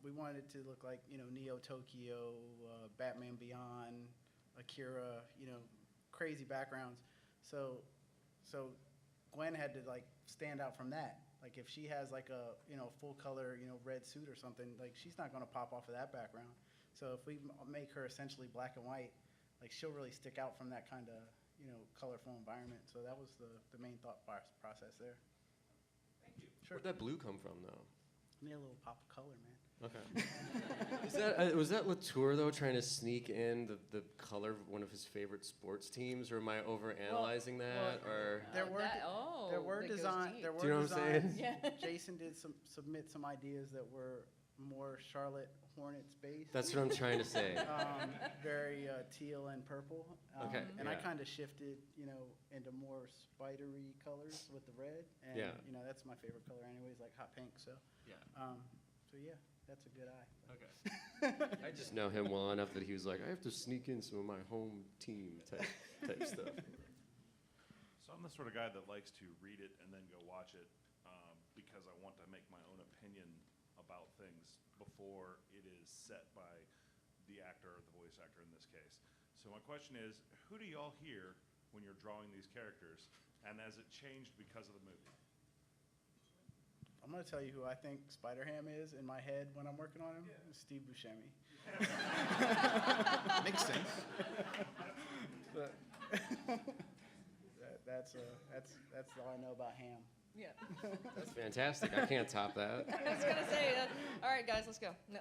we wanted it to look like Neo Tokyo, Batman Beyond, Akira, crazy backgrounds. So Gwen had to like stand out from that. Like if she has like a full color red suit or something, like she's not going to pop off of that background. So if we make her essentially black and white, like she'll really stick out from that kind of colorful environment. So that was the main thought process there. Thank you. Sure. Where'd that blue come from, though? Need a little pop of color, man. Okay. Was that Latour though trying to sneak in the color of one of his favorite sports teams, or am I overanalyzing that? Or There were there were that goes design deep. there were Do you know what I'm saying? designs. Yeah. Jason did submit some ideas that were more Charlotte Hornets based. that's what I'm trying to say. Very teal and purple. Okay, And I yeah. kind of shifted, into more spidery colors with the red. And, Yeah. that's my favorite color anyways, like hot pink. So, Yeah. so yeah, that's a good eye. Okay. I just know him well enough that he was like, I have to sneak in some of my home team type stuff. So I'm the sort of guy that likes to read it and then go watch it because I want to make my own opinion about things before it is set by the actor or the voice actor in this case. So my question is, who do y'all hear when you're drawing these characters, and has it changed because of the movie? I'm going to tell you who I think Spider-Ham is in my head when I'm working on him. It's Steve Buscemi. Makes sense. That's all I know about Ham. Yeah. That's fantastic. I can't top that. I was gonna say, all right, guys, let's go. No.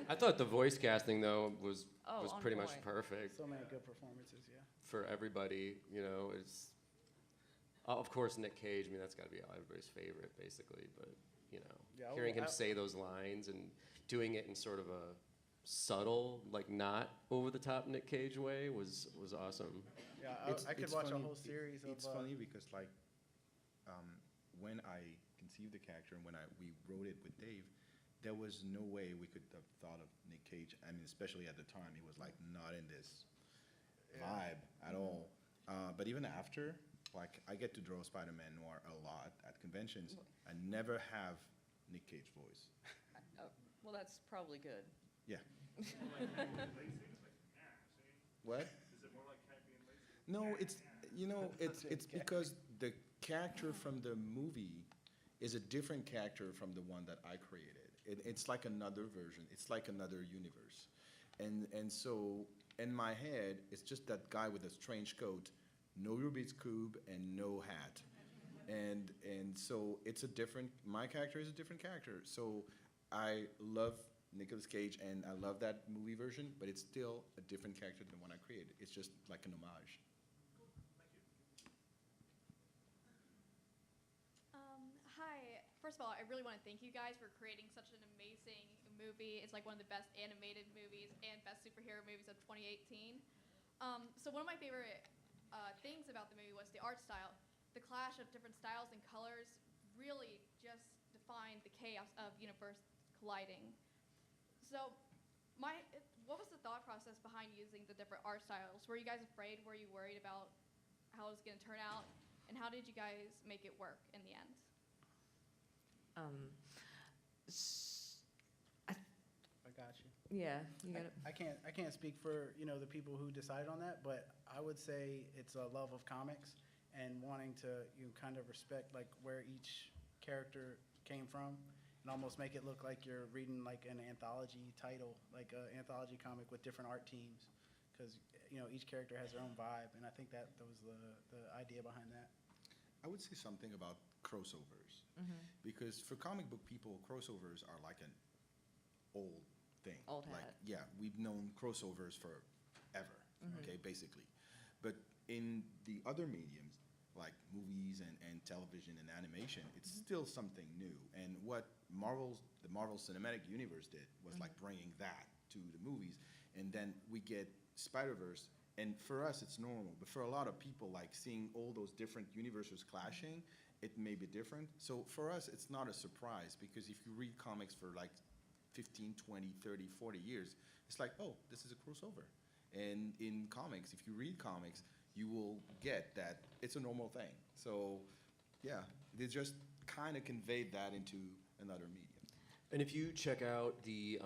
I thought the voice casting though was Oh, on pretty much point. perfect So many good performances, yeah. for everybody. It's of course Nick Cage. I mean, that's got to be everybody's favorite, basically. But Yeah, hearing him I- say those lines and doing it in sort of a subtle, like not over the top Nick Cage way was awesome. Yeah, It's- I could it's watch a funny- whole series of. It's funny because when I conceived the character and when we wrote it with Dave, there was no way we could have thought of Nick Cage. I mean, especially at the time, he was like not in this vibe at all. But even after, like I get to draw Spider-Man Noir a lot at conventions. I never have Nick Cage voice. Oh, well, that's probably good. Yeah. Lazy, it's like, see? What? Is it more like happy and lazy? No, it's because the character from the movie is a different character from the one that I created. It's like another version. It's like another universe. And so in my head, it's just that guy with a strange coat, no Rubik's Cube, and no hat. And so it's my character is a different character. So I love Nicolas Cage and I love that movie version, but it's still a different character than the one I created. It's just like an homage. Hi. First of all, I really want to thank you guys for creating such an amazing movie. It's like one of the best animated movies and best superhero movies of 2018. So one of my favorite things about the movie was the art style. The clash of different styles and colors really just defined the chaos of universe colliding. So what was the thought process behind using the different art styles? Were you guys afraid? Were you worried about how it was going to turn out? And how did you guys make it work in the end? I got you. Yeah, you got it. I can't speak for the people who decided on that, but I would say it's a love of comics and wanting to kind of respect like where each character came from, and and almost make it look like you're reading like an anthology title, like an anthology comic with different art teams, because each character has their own vibe, and I think that was the idea behind that. I would say something about crossovers, because for comic book people, crossovers are like an old thing. Old like, hat. Yeah, we've known crossovers forever, okay, basically. But in the other mediums, like movies and television and animation, it's still something new. And what the Marvel Cinematic Universe did was like bringing that to the movies. And then we get Spider-Verse, and for us it's normal, but for a lot of people, like seeing all those different universes clashing, it may be different. So for us, it's not a surprise, because if you read comics for like 15, 20, 30, 40 years, it's like, oh, this is a crossover. And in comics, if you read comics, you will get that it's a normal thing. So yeah, they just kind of conveyed that into another medium. And if you check out the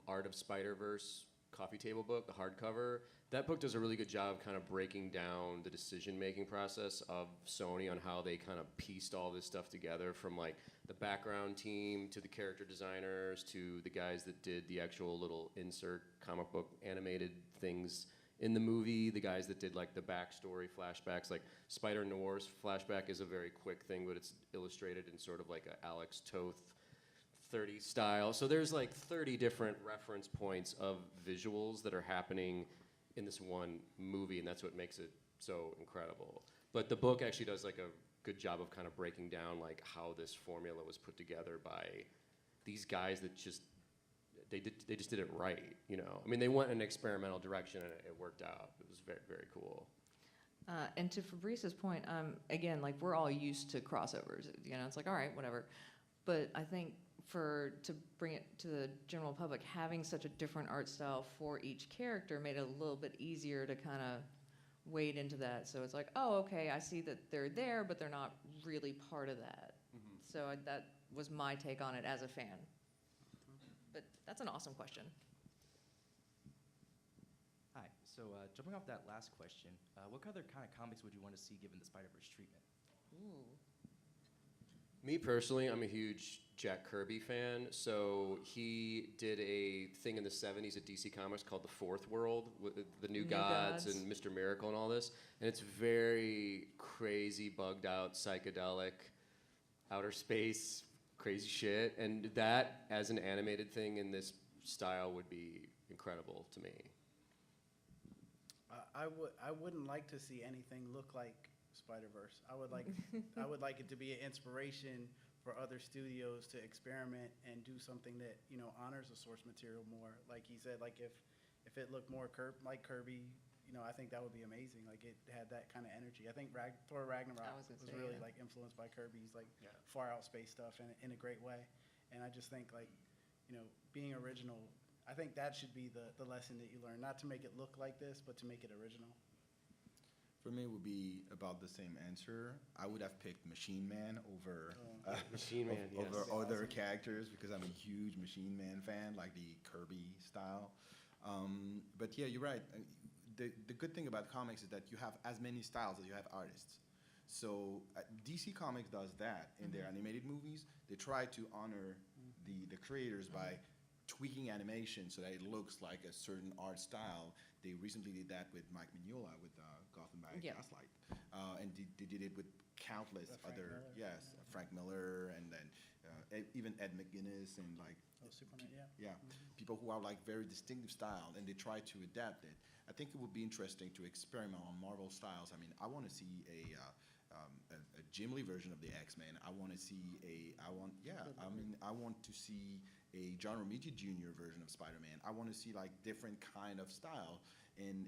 Art of Spider-Verse coffee table book, the hardcover, that book does a really good job of kind of breaking down the decision-making process of Sony on how they kind of pieced all this stuff together, from like the background team to the character designers to the guys that did the actual little insert comic book animated things in the movie, the guys that did like the backstory flashbacks. Like Spider-Noir's flashback is a very quick thing, but it's illustrated in sort of like a Alex Toth 30 style. So there's like 30 different reference points of visuals that are happening in this one movie, and that's what makes it so incredible. But the book actually does like a good job of kind of breaking down like how this formula was put together by these guys that just they just did it right, I mean, they went in an experimental direction and it worked out. It was very, very cool. And to Fabrice's point, again, like we're all used to crossovers. It's like, all right, whatever. But I think to bring it to the general public, having such a different art style for each character made it a little bit easier to kind of wade into that. So it's like, oh, okay, I see that they're there, but they're not really part of that. So that was my take on it as a fan. But that's an awesome question. Hi. So jumping off that last question, what other kind of comics would you want to see given the Spider-Verse treatment? Ooh. Me personally, I'm a huge Jack Kirby fan. So he did a thing in the 70s at DC Comics called The Fourth World, with the New Gods and Mr. Miracle and all this. And it's very crazy, bugged out, psychedelic, outer space, crazy shit. And that, as an animated thing in this style, would be incredible to me. I wouldn't like to see anything look like Spider-Verse. I would like it to be an inspiration for other studios to experiment and do something that honors the source material more. Like he said, like if it looked more like Kirby, I think that would be amazing. Like it had that kind of energy. I think Thor Ragnarok was really like influenced by Kirby's like far out space stuff in a great way. And I just think like being original, I think that should be the lesson that you learn. Not to make it look like this, but to make it original. For me, it would be about the same answer. I would have picked Machine Man over Machine Man, over yes. other characters, because I'm a huge Machine Man fan, like the Kirby style. But yeah, you're right. The good thing about comics is that you have as many styles as you have artists. So DC Comics does that in their animated movies. They try to honor the creators by tweaking animation so that it looks like a certain art style. They recently did that with Mike Mignola with Gotham by Gaslight, and they did it with countless other Frank Miller, and then even Ed McGuinness, and like Superman, people who are like very distinctive style, and they try to adapt it. I think it would be interesting to experiment on Marvel styles. I mean, I want to see a Jim Lee version of the X-Men. I want to see I want to see a John Romita Jr. version of Spider-Man. I want to see like different kind of style and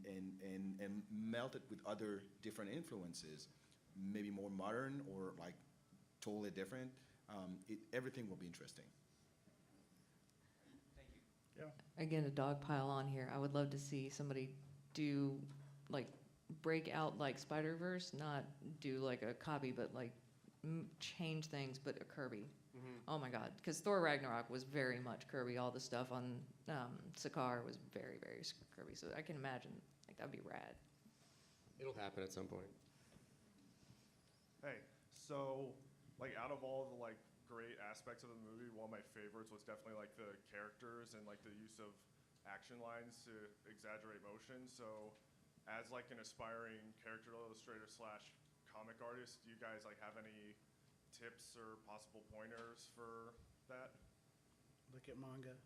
melt it with other different influences, maybe more modern or like totally different. Everything will be interesting. Thank you. Yeah. Again, a dog pile on here. I would love to see somebody do like break out like Spider-Verse, not do like a copy, but like change things, but a Kirby. Oh my God, because Thor Ragnarok was very much Kirby. All the stuff on Sakaar was very, very Kirby. So I can imagine like that'd be rad. It'll happen at some point. Hey, so like out of all the like great aspects of the movie. One of my favorites was definitely like the characters and like the use of action lines to exaggerate motion. So, as like an aspiring character illustrator slash comic artist, do you guys like have any tips or possible pointers for that? Look at manga.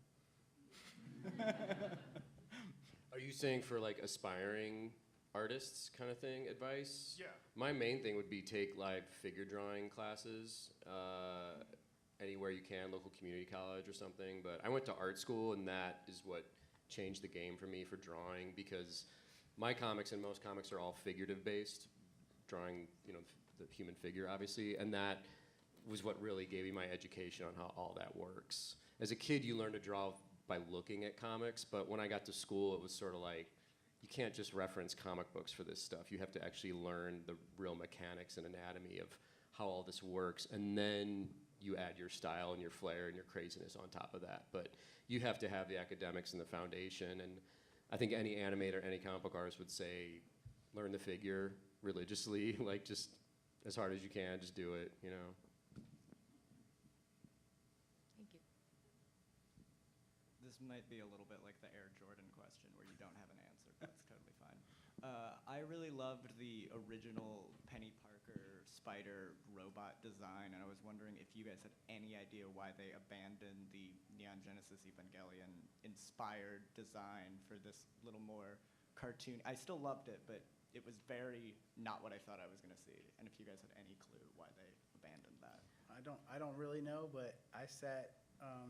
Are you saying for like aspiring artists kind of thing advice? Yeah. My main thing would be take live figure drawing classes anywhere you can, local community college or something. But I went to art school, and that is what changed the game for me for drawing, because my comics and most comics are all figurative based, drawing, you know, the human figure obviously, and that was what really gave me my education on how all that works. As a kid, you learn to draw by looking at comics, but when I got to school, it was sort of like, you can't just reference comic books for this stuff. You have to actually learn the real mechanics and anatomy of how all this works, and then you add your style and your flair and your craziness on top of that. But you have to have the academics and the foundation, and I think any animator, any comic book artist would say, learn the figure religiously, like just as hard as you can, just do it, you know. Thank you. This might be a little bit like the Air Jordan question where you don't have an answer, but that's totally fine. I really loved the original Penny Parker spider robot design, and I was wondering if you guys had any idea why they abandoned the Neon Genesis Evangelion inspired design for this little more cartoon. I still loved it, but it was very not what I thought I was going to see. And if you guys had any clue why they abandoned that. I don't really know, but I sat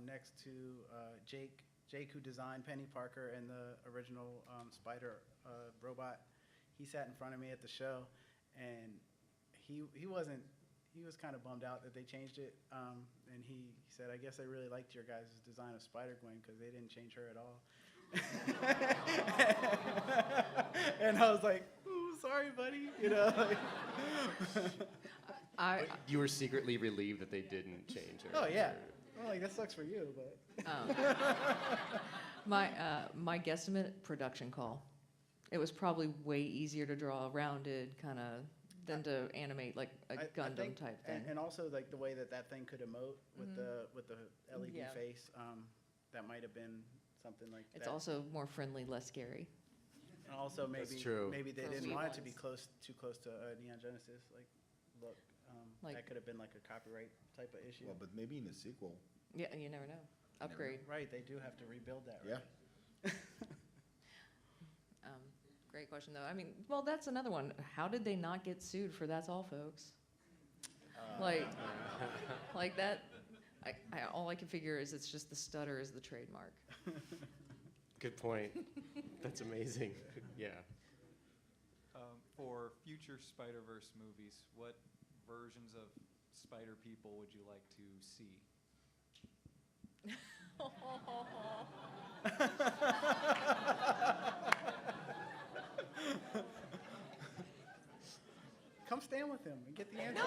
next to Jake who designed Penny Parker and the original spider robot. He sat in front of me at the show, and he was kind of bummed out that they changed it. And he said, I guess I really liked your guys' design of Spider-Gwen because they didn't change her at all. And I was like, ooh, sorry, buddy. You know, like, You were secretly relieved that they didn't change it. oh yeah. Well, like, that sucks for you, but. My guesstimate, production call. It was probably way easier to draw a rounded kind of than to animate like a Gundam think, type thing. and also like the way that thing could emote with the LED Yeah. face, that might have been something like It's that. also more friendly, less scary. And also That's maybe true. maybe they For didn't sweet want it to be ones. too close to Neon Genesis. Like, look, Like- that could have been like a copyright type of issue. Well, but maybe in the sequel. Yeah, you never know. Upgrade. Right, they do have to rebuild that. Yeah. Right? Great question, though. I mean, well, that's another one. How did they not get sued for That's All, folks? Like that. All I can figure is it's just the stutter is the trademark. Good point. That's amazing. Yeah. For future Spider-Verse movies, what versions of Spider People would you like to see? Come stand with him and get the answer.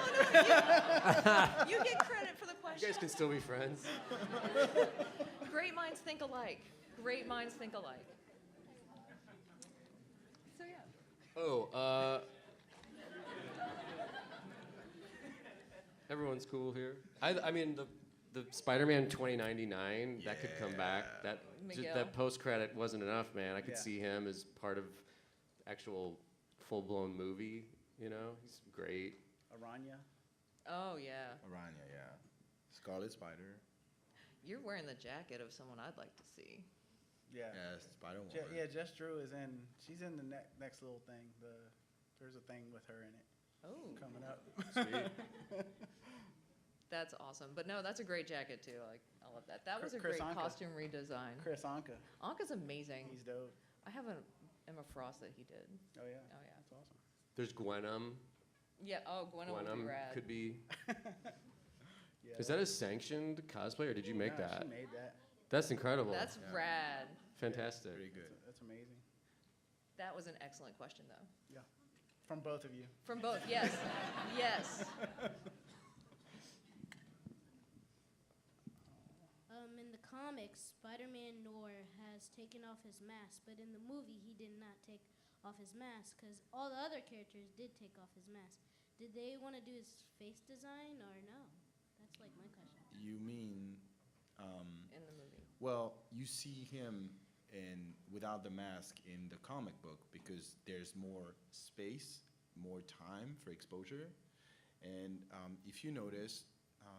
You get credit for the You question. guys can still be friends. Great minds think alike. Great minds think alike. So yeah. Oh, everyone's cool here. I mean, the Spider-Man 2099, that could come back. Miguel. That post-credit wasn't enough, man. I could Yeah. see him as part of actual full-blown movie, you know? He's great. Aranya. Oh yeah. Aranya, yeah. Scarlet Spider. You're wearing the jacket of someone I'd like to see. Yeah. Yeah, Spider-Woman. Yeah, Jess Drew is in. She's in the next little thing. There's a thing with her in it Oh, coming up. Sweet. that's awesome. But no, that's a great jacket too. I love that. That was a Chris great Anka. costume redesign. Chris Anka. Anka's amazing. He's dope. I have an Emma Frost that he did. Oh yeah. Oh yeah. That's awesome. There's Gwenum. Yeah. Oh, Gwen would be rad. could be. Yeah. Is that a sanctioned cosplay, or did you make No, that? She made that. That's incredible. That's Yeah. rad. fantastic. Pretty good. That's amazing. That was an excellent question, though. Yeah. From both of you. From both, yes, yes. In the comics, Spider-Man Noir has taken off his mask, but in the movie, he did not take off his mask because all the other characters did take off his mask. Did they want to do his face design or no? That's like my question. You mean, in the movie? well, you see him without the mask in the comic book because there's more space, more time for exposure. And if you notice,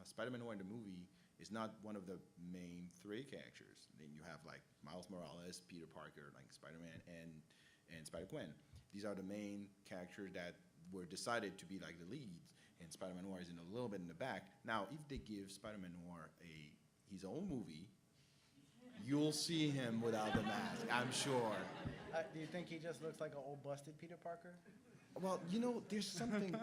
Spider-Man Noir in the movie is not one of the main three characters. Then you have like Miles Morales, Peter Parker, like Spider-Man, and Spider-Gwen. These are the main characters that were decided to be like the leads, and Spider-Man Noir is in a little bit in the back. Now, if they give Spider-Man Noir his own movie, you'll see him without the mask, I'm sure. Do you think he just looks like an old busted Peter Parker? Well, there's something,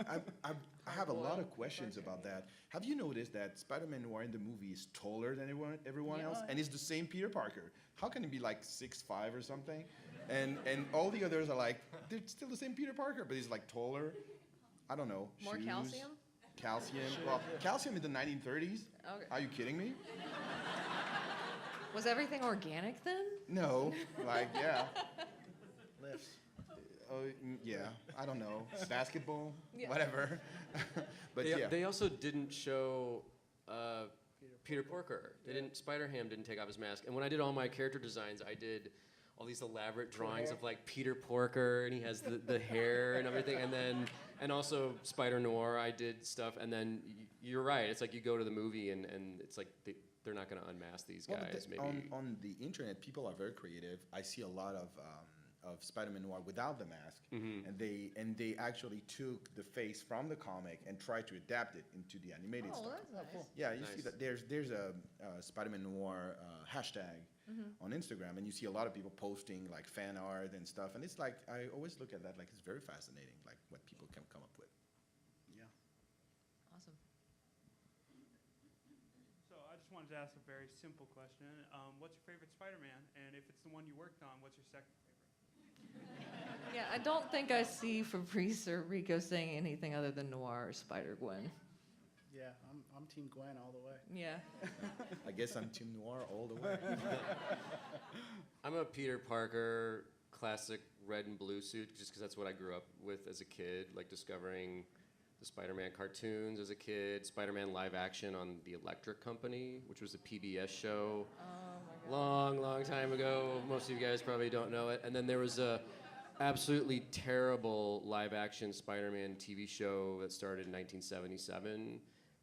I have a lot of questions about that. Have you noticed that Spider-Man Noir in the movie is taller than everyone else? And it's the same Peter Parker. How can he be like 6'5" or something? And all the others are like, they're still the same Peter Parker, but he's like taller. I don't know. More shoes, calcium? Calcium. Well, calcium in the 1930s? Okay. Are you kidding me? Was everything organic then? No. Like, yeah. Lifts. Oh, yeah. I don't know. Basketball? Yeah. Whatever. But yeah. They also didn't show Peter Porker. Spider-Ham didn't take off his mask. And when I did all my character designs, I did all these elaborate drawings of like Peter Porker, and he has the hair and everything. And also Spider-Noir, I did stuff. And then you're right. It's like you go to the movie and it's like they're not going to unmask these Well, guys. but on the internet, people are very creative. I see a lot of Spider-Man Noir without the mask, and they actually took the face from the comic and tried to adapt it into the animated stuff. That's nice. Yeah, you see that there's a Spider-Man Noir hashtag on Instagram, and you see a lot of people posting like fan art and stuff, and it's like I always look at that like it's very fascinating, like what people can come up with. Yeah. Awesome. So I just wanted to ask a very simple question. What's your favorite Spider-Man? And if it's the one you worked on, what's your second favorite? Yeah, I don't think I see Fabrice or Rico saying anything other than Noir or Spider-Gwen. Yeah, I'm Team Gwen all the way. Yeah. I guess I'm Team Noir all the way. I'm a Peter Parker classic red and blue suit, just because that's what I grew up with as a kid, like discovering the Spider-Man cartoons as a kid, Spider-Man live action on the Electric Company, which was a PBS show long time ago. Most of you guys probably don't know it. And then there was a absolutely terrible live action Spider-Man TV show that started in 1977,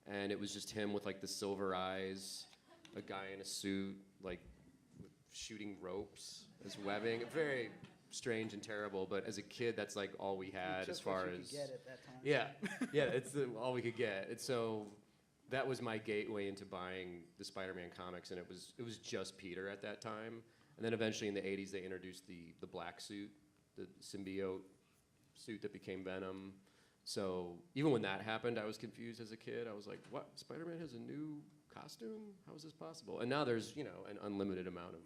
and it was just him with like the silver eyes, a guy in a suit, like shooting ropes as webbing. Very strange and terrible, but as a kid, that's like all we had as far as. Get at that time. Yeah, it's all we could get. And so that was my gateway into buying the Spider-Man comics, and it was just Peter at that time. And then eventually in the 80s, they introduced the black suit, the symbiote suit that became Venom. So even when that happened, I was confused as a kid. I was like, what? Spider-Man has a new costume? How is this possible? And now there's, an unlimited amount of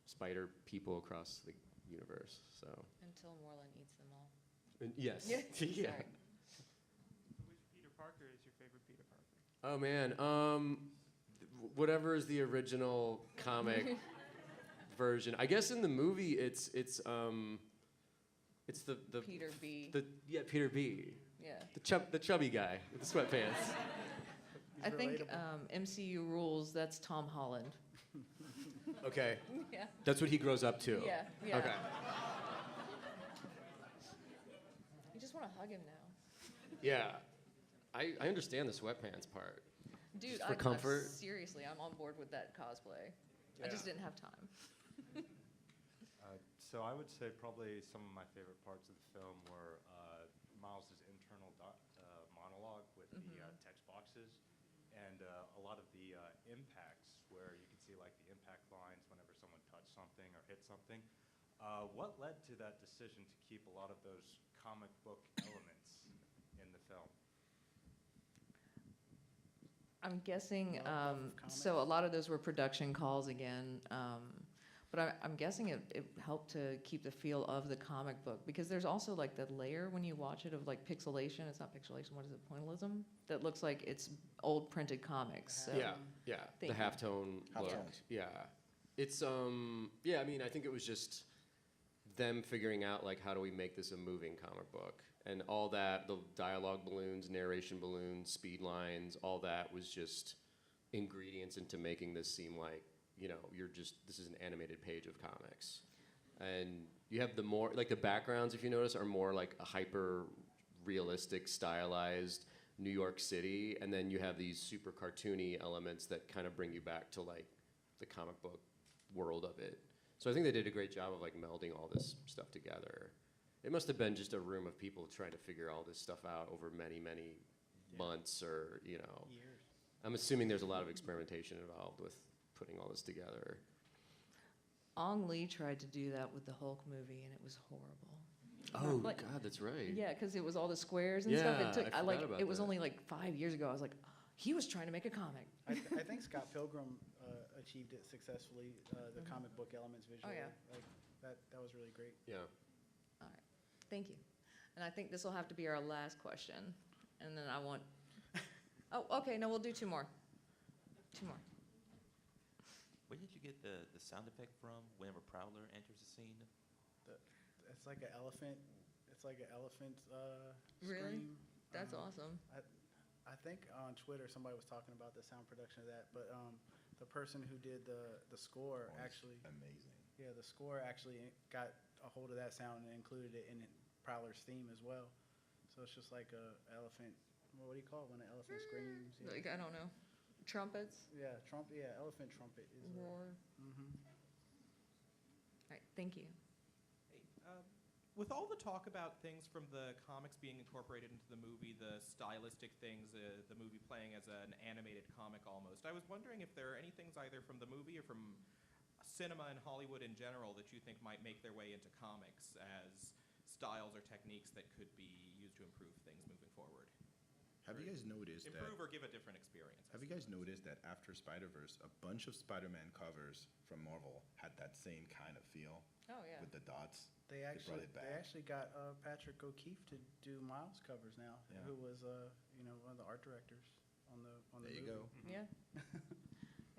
spider people across the universe. So Until Moreland eats them all. yes. Yeah. Yeah. Sorry. So which Peter Parker is your favorite Peter Parker? Oh man, whatever is the original comic version. I guess in the movie it's the Peter B. Peter B. Yeah. The chubby guy with the sweatpants. I think MCU rules, that's Tom Holland. Okay. Yeah. That's what he grows up to. Yeah. Okay. You just want to hug him now. Yeah. I understand the sweatpants part. Dude, Just for comfort. Seriously, I'm on board with that cosplay. I just didn't have time. So I would say probably some of my favorite parts of the film were Miles' internal monologue with the text boxes, and a lot of the impacts where you can see like the impact lines whenever someone touched something or hit something. What led to that decision to keep a lot of those comic book elements in the film? I'm guessing, so a lot of those were production calls again. But I'm guessing it helped to keep the feel of the comic book, because there's also like that layer when you watch it of like pixelation. It's not pixelation. What is it? Pointillism. That looks like it's old printed comics. So Yeah. The halftone look. Yeah. It's I mean, I think it was just them figuring out like how do we make this a moving comic book, and all that, the dialogue balloons, narration balloons, speed lines, all that was just ingredients into making this seem like, you know, this is an animated page of comics. And you have the more, like the backgrounds, if you notice, are more like a hyper realistic, stylized New York City. And then you have these super cartoony elements that kind of bring you back to like the comic book world of it. So I think they did a great job of like melding all this stuff together. It must have been just a room of people trying to figure all this stuff out over many, many months or, you know. Years. I'm assuming there's a lot of experimentation involved with putting all this together. Ong Lee tried to do that with the Hulk movie, and it was horrible. Oh, Like- God, that's right. Yeah, because it was all the squares and stuff. Yeah, It took. I forgot about It was that. only like 5 years ago. I was like, he was trying to make a comic. I think Scott Pilgrim achieved it successfully. The comic book elements visually. yeah. Like that was really great. Yeah. All right, thank you. And I think this will have to be our last question, and then I want. Oh, okay. No, we'll do two more. Two more. Where did you get the sound effect from whenever Prowler enters the scene? It's like an elephant. It's like an elephant Really? scream. That's awesome. I think on Twitter somebody was talking about the sound production of that, but the person who did the score actually amazing. Yeah, the score actually got a hold of that sound and included it in Prowler's theme as well. So it's just like a elephant. What do you call it when an elephant screams? Yeah. Like, I don't know. Trumpets. Yeah, trumpet. Yeah, elephant trumpet is. Roar. Mm-hmm. All right, thank you. Hey, with all the talk about things from the comics being incorporated into the movie, the stylistic things, the movie playing as an animated comic almost, I was wondering if there are any things either from the movie or from cinema and Hollywood in general that you think might make their way into comics as styles or techniques that could be used to improve things moving forward. Have you guys noticed that? Improve or give a different experience. Have you guys noticed that after Spider-Verse, a bunch of Spider-Man covers from Marvel had that same kind of feel? Oh, yeah. With the dots. They brought it back. actually got Patrick O'Keefe to do Miles covers now, Yeah. who was one of the art directors on the There you movie. go. Yeah.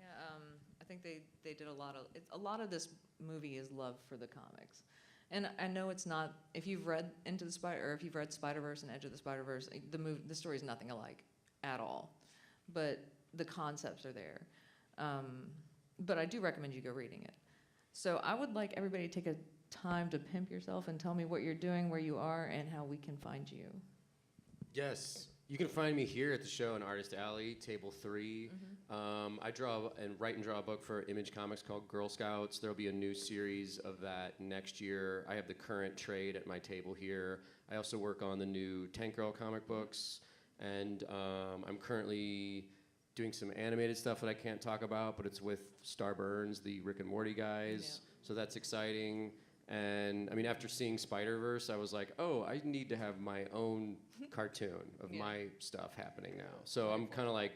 Yeah. I think they did a lot of this movie is love for the comics. And I know it's not, if you've read if you've read Spider-Verse and Edge of the Spider-Verse, the story is nothing alike at all. But the concepts are there. But I do recommend you go reading it. So I would like everybody to take a time to pimp yourself and tell me what you're doing, where you are, and how we can find you. Yes. You can find me here at the show in Artist Alley, Table 3. I write and draw a book for Image Comics called Girl Scouts. There'll be a new series of that next year. I have the current trade at my table here. I also work on the new Tank Girl comic books. And I'm currently doing some animated stuff that I can't talk about, but it's with Star Burns, the Rick and Morty guys. So that's exciting. And I mean, after seeing Spiderverse, I was like, oh, I need to have my own cartoon of my stuff happening now. So I'm kind of like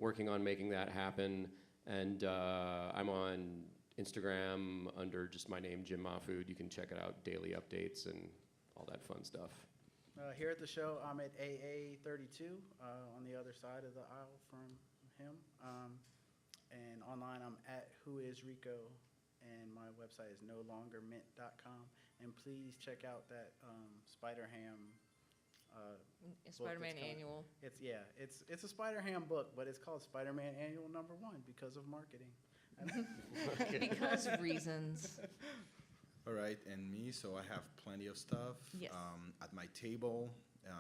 working on making that happen. And I'm on Instagram under just my name, Jim Mahfood. You can check it out, daily updates and all that fun stuff. Here at the show, I'm at AA32 on the other side of the aisle from him. And online, I'm at WhoIsRico. And my website is nolongermint.com. And please check out that Spider-Ham book Spider-Man that's coming. Annual. It's a Spider-Ham book, but it's called Spider-Man Annual #1 because of marketing. Because reasons. All right, and me, so I have plenty of stuff. Yes. At my table,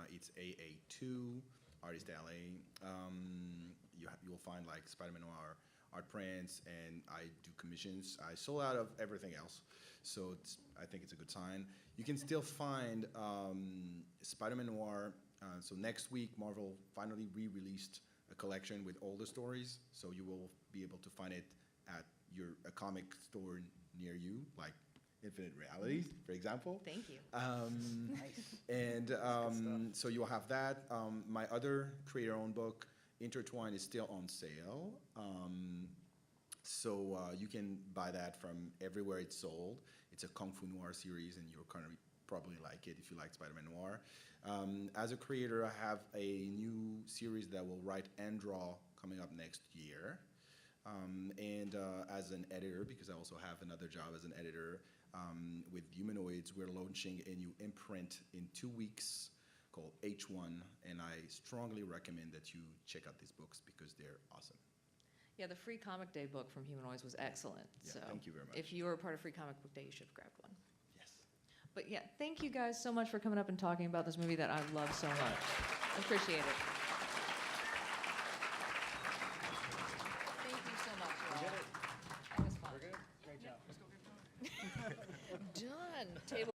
it's AA2, Artist Alley. You will find like Spider-Man Noir art prints, and I do commissions. I sold out of everything else, so I think it's a good sign. You can still find Spider-Man Noir. So next week, Marvel finally re-released a collection with all the stories, so you will be able to find it at a comic store near you, like Infinite Realities, for example. Thank you. Nice. And so you'll have that. My other creator-owned book, Intertwine, is still on sale. So you can buy that from everywhere it's sold. It's a Kung Fu Noir series, and you'll probably like it if you like Spider-Man Noir. As a creator, I have a new series that will write and draw coming up next year. And as an editor, because I also have another job as an editor, with Humanoids, we're launching a new imprint in 2 weeks called H1, and I strongly recommend that you check out these books because they're awesome. Yeah, the Free Comic Day book from Humanoids was excellent. Yeah, So thank you very much. if you were a part of Free Comic Book Day, you should have grabbed one. But yeah, thank you guys so much for coming up and talking about this movie that I love so much. I appreciate it. Thank you so much, y'all. That was fun. We're good? Great job. Done. Table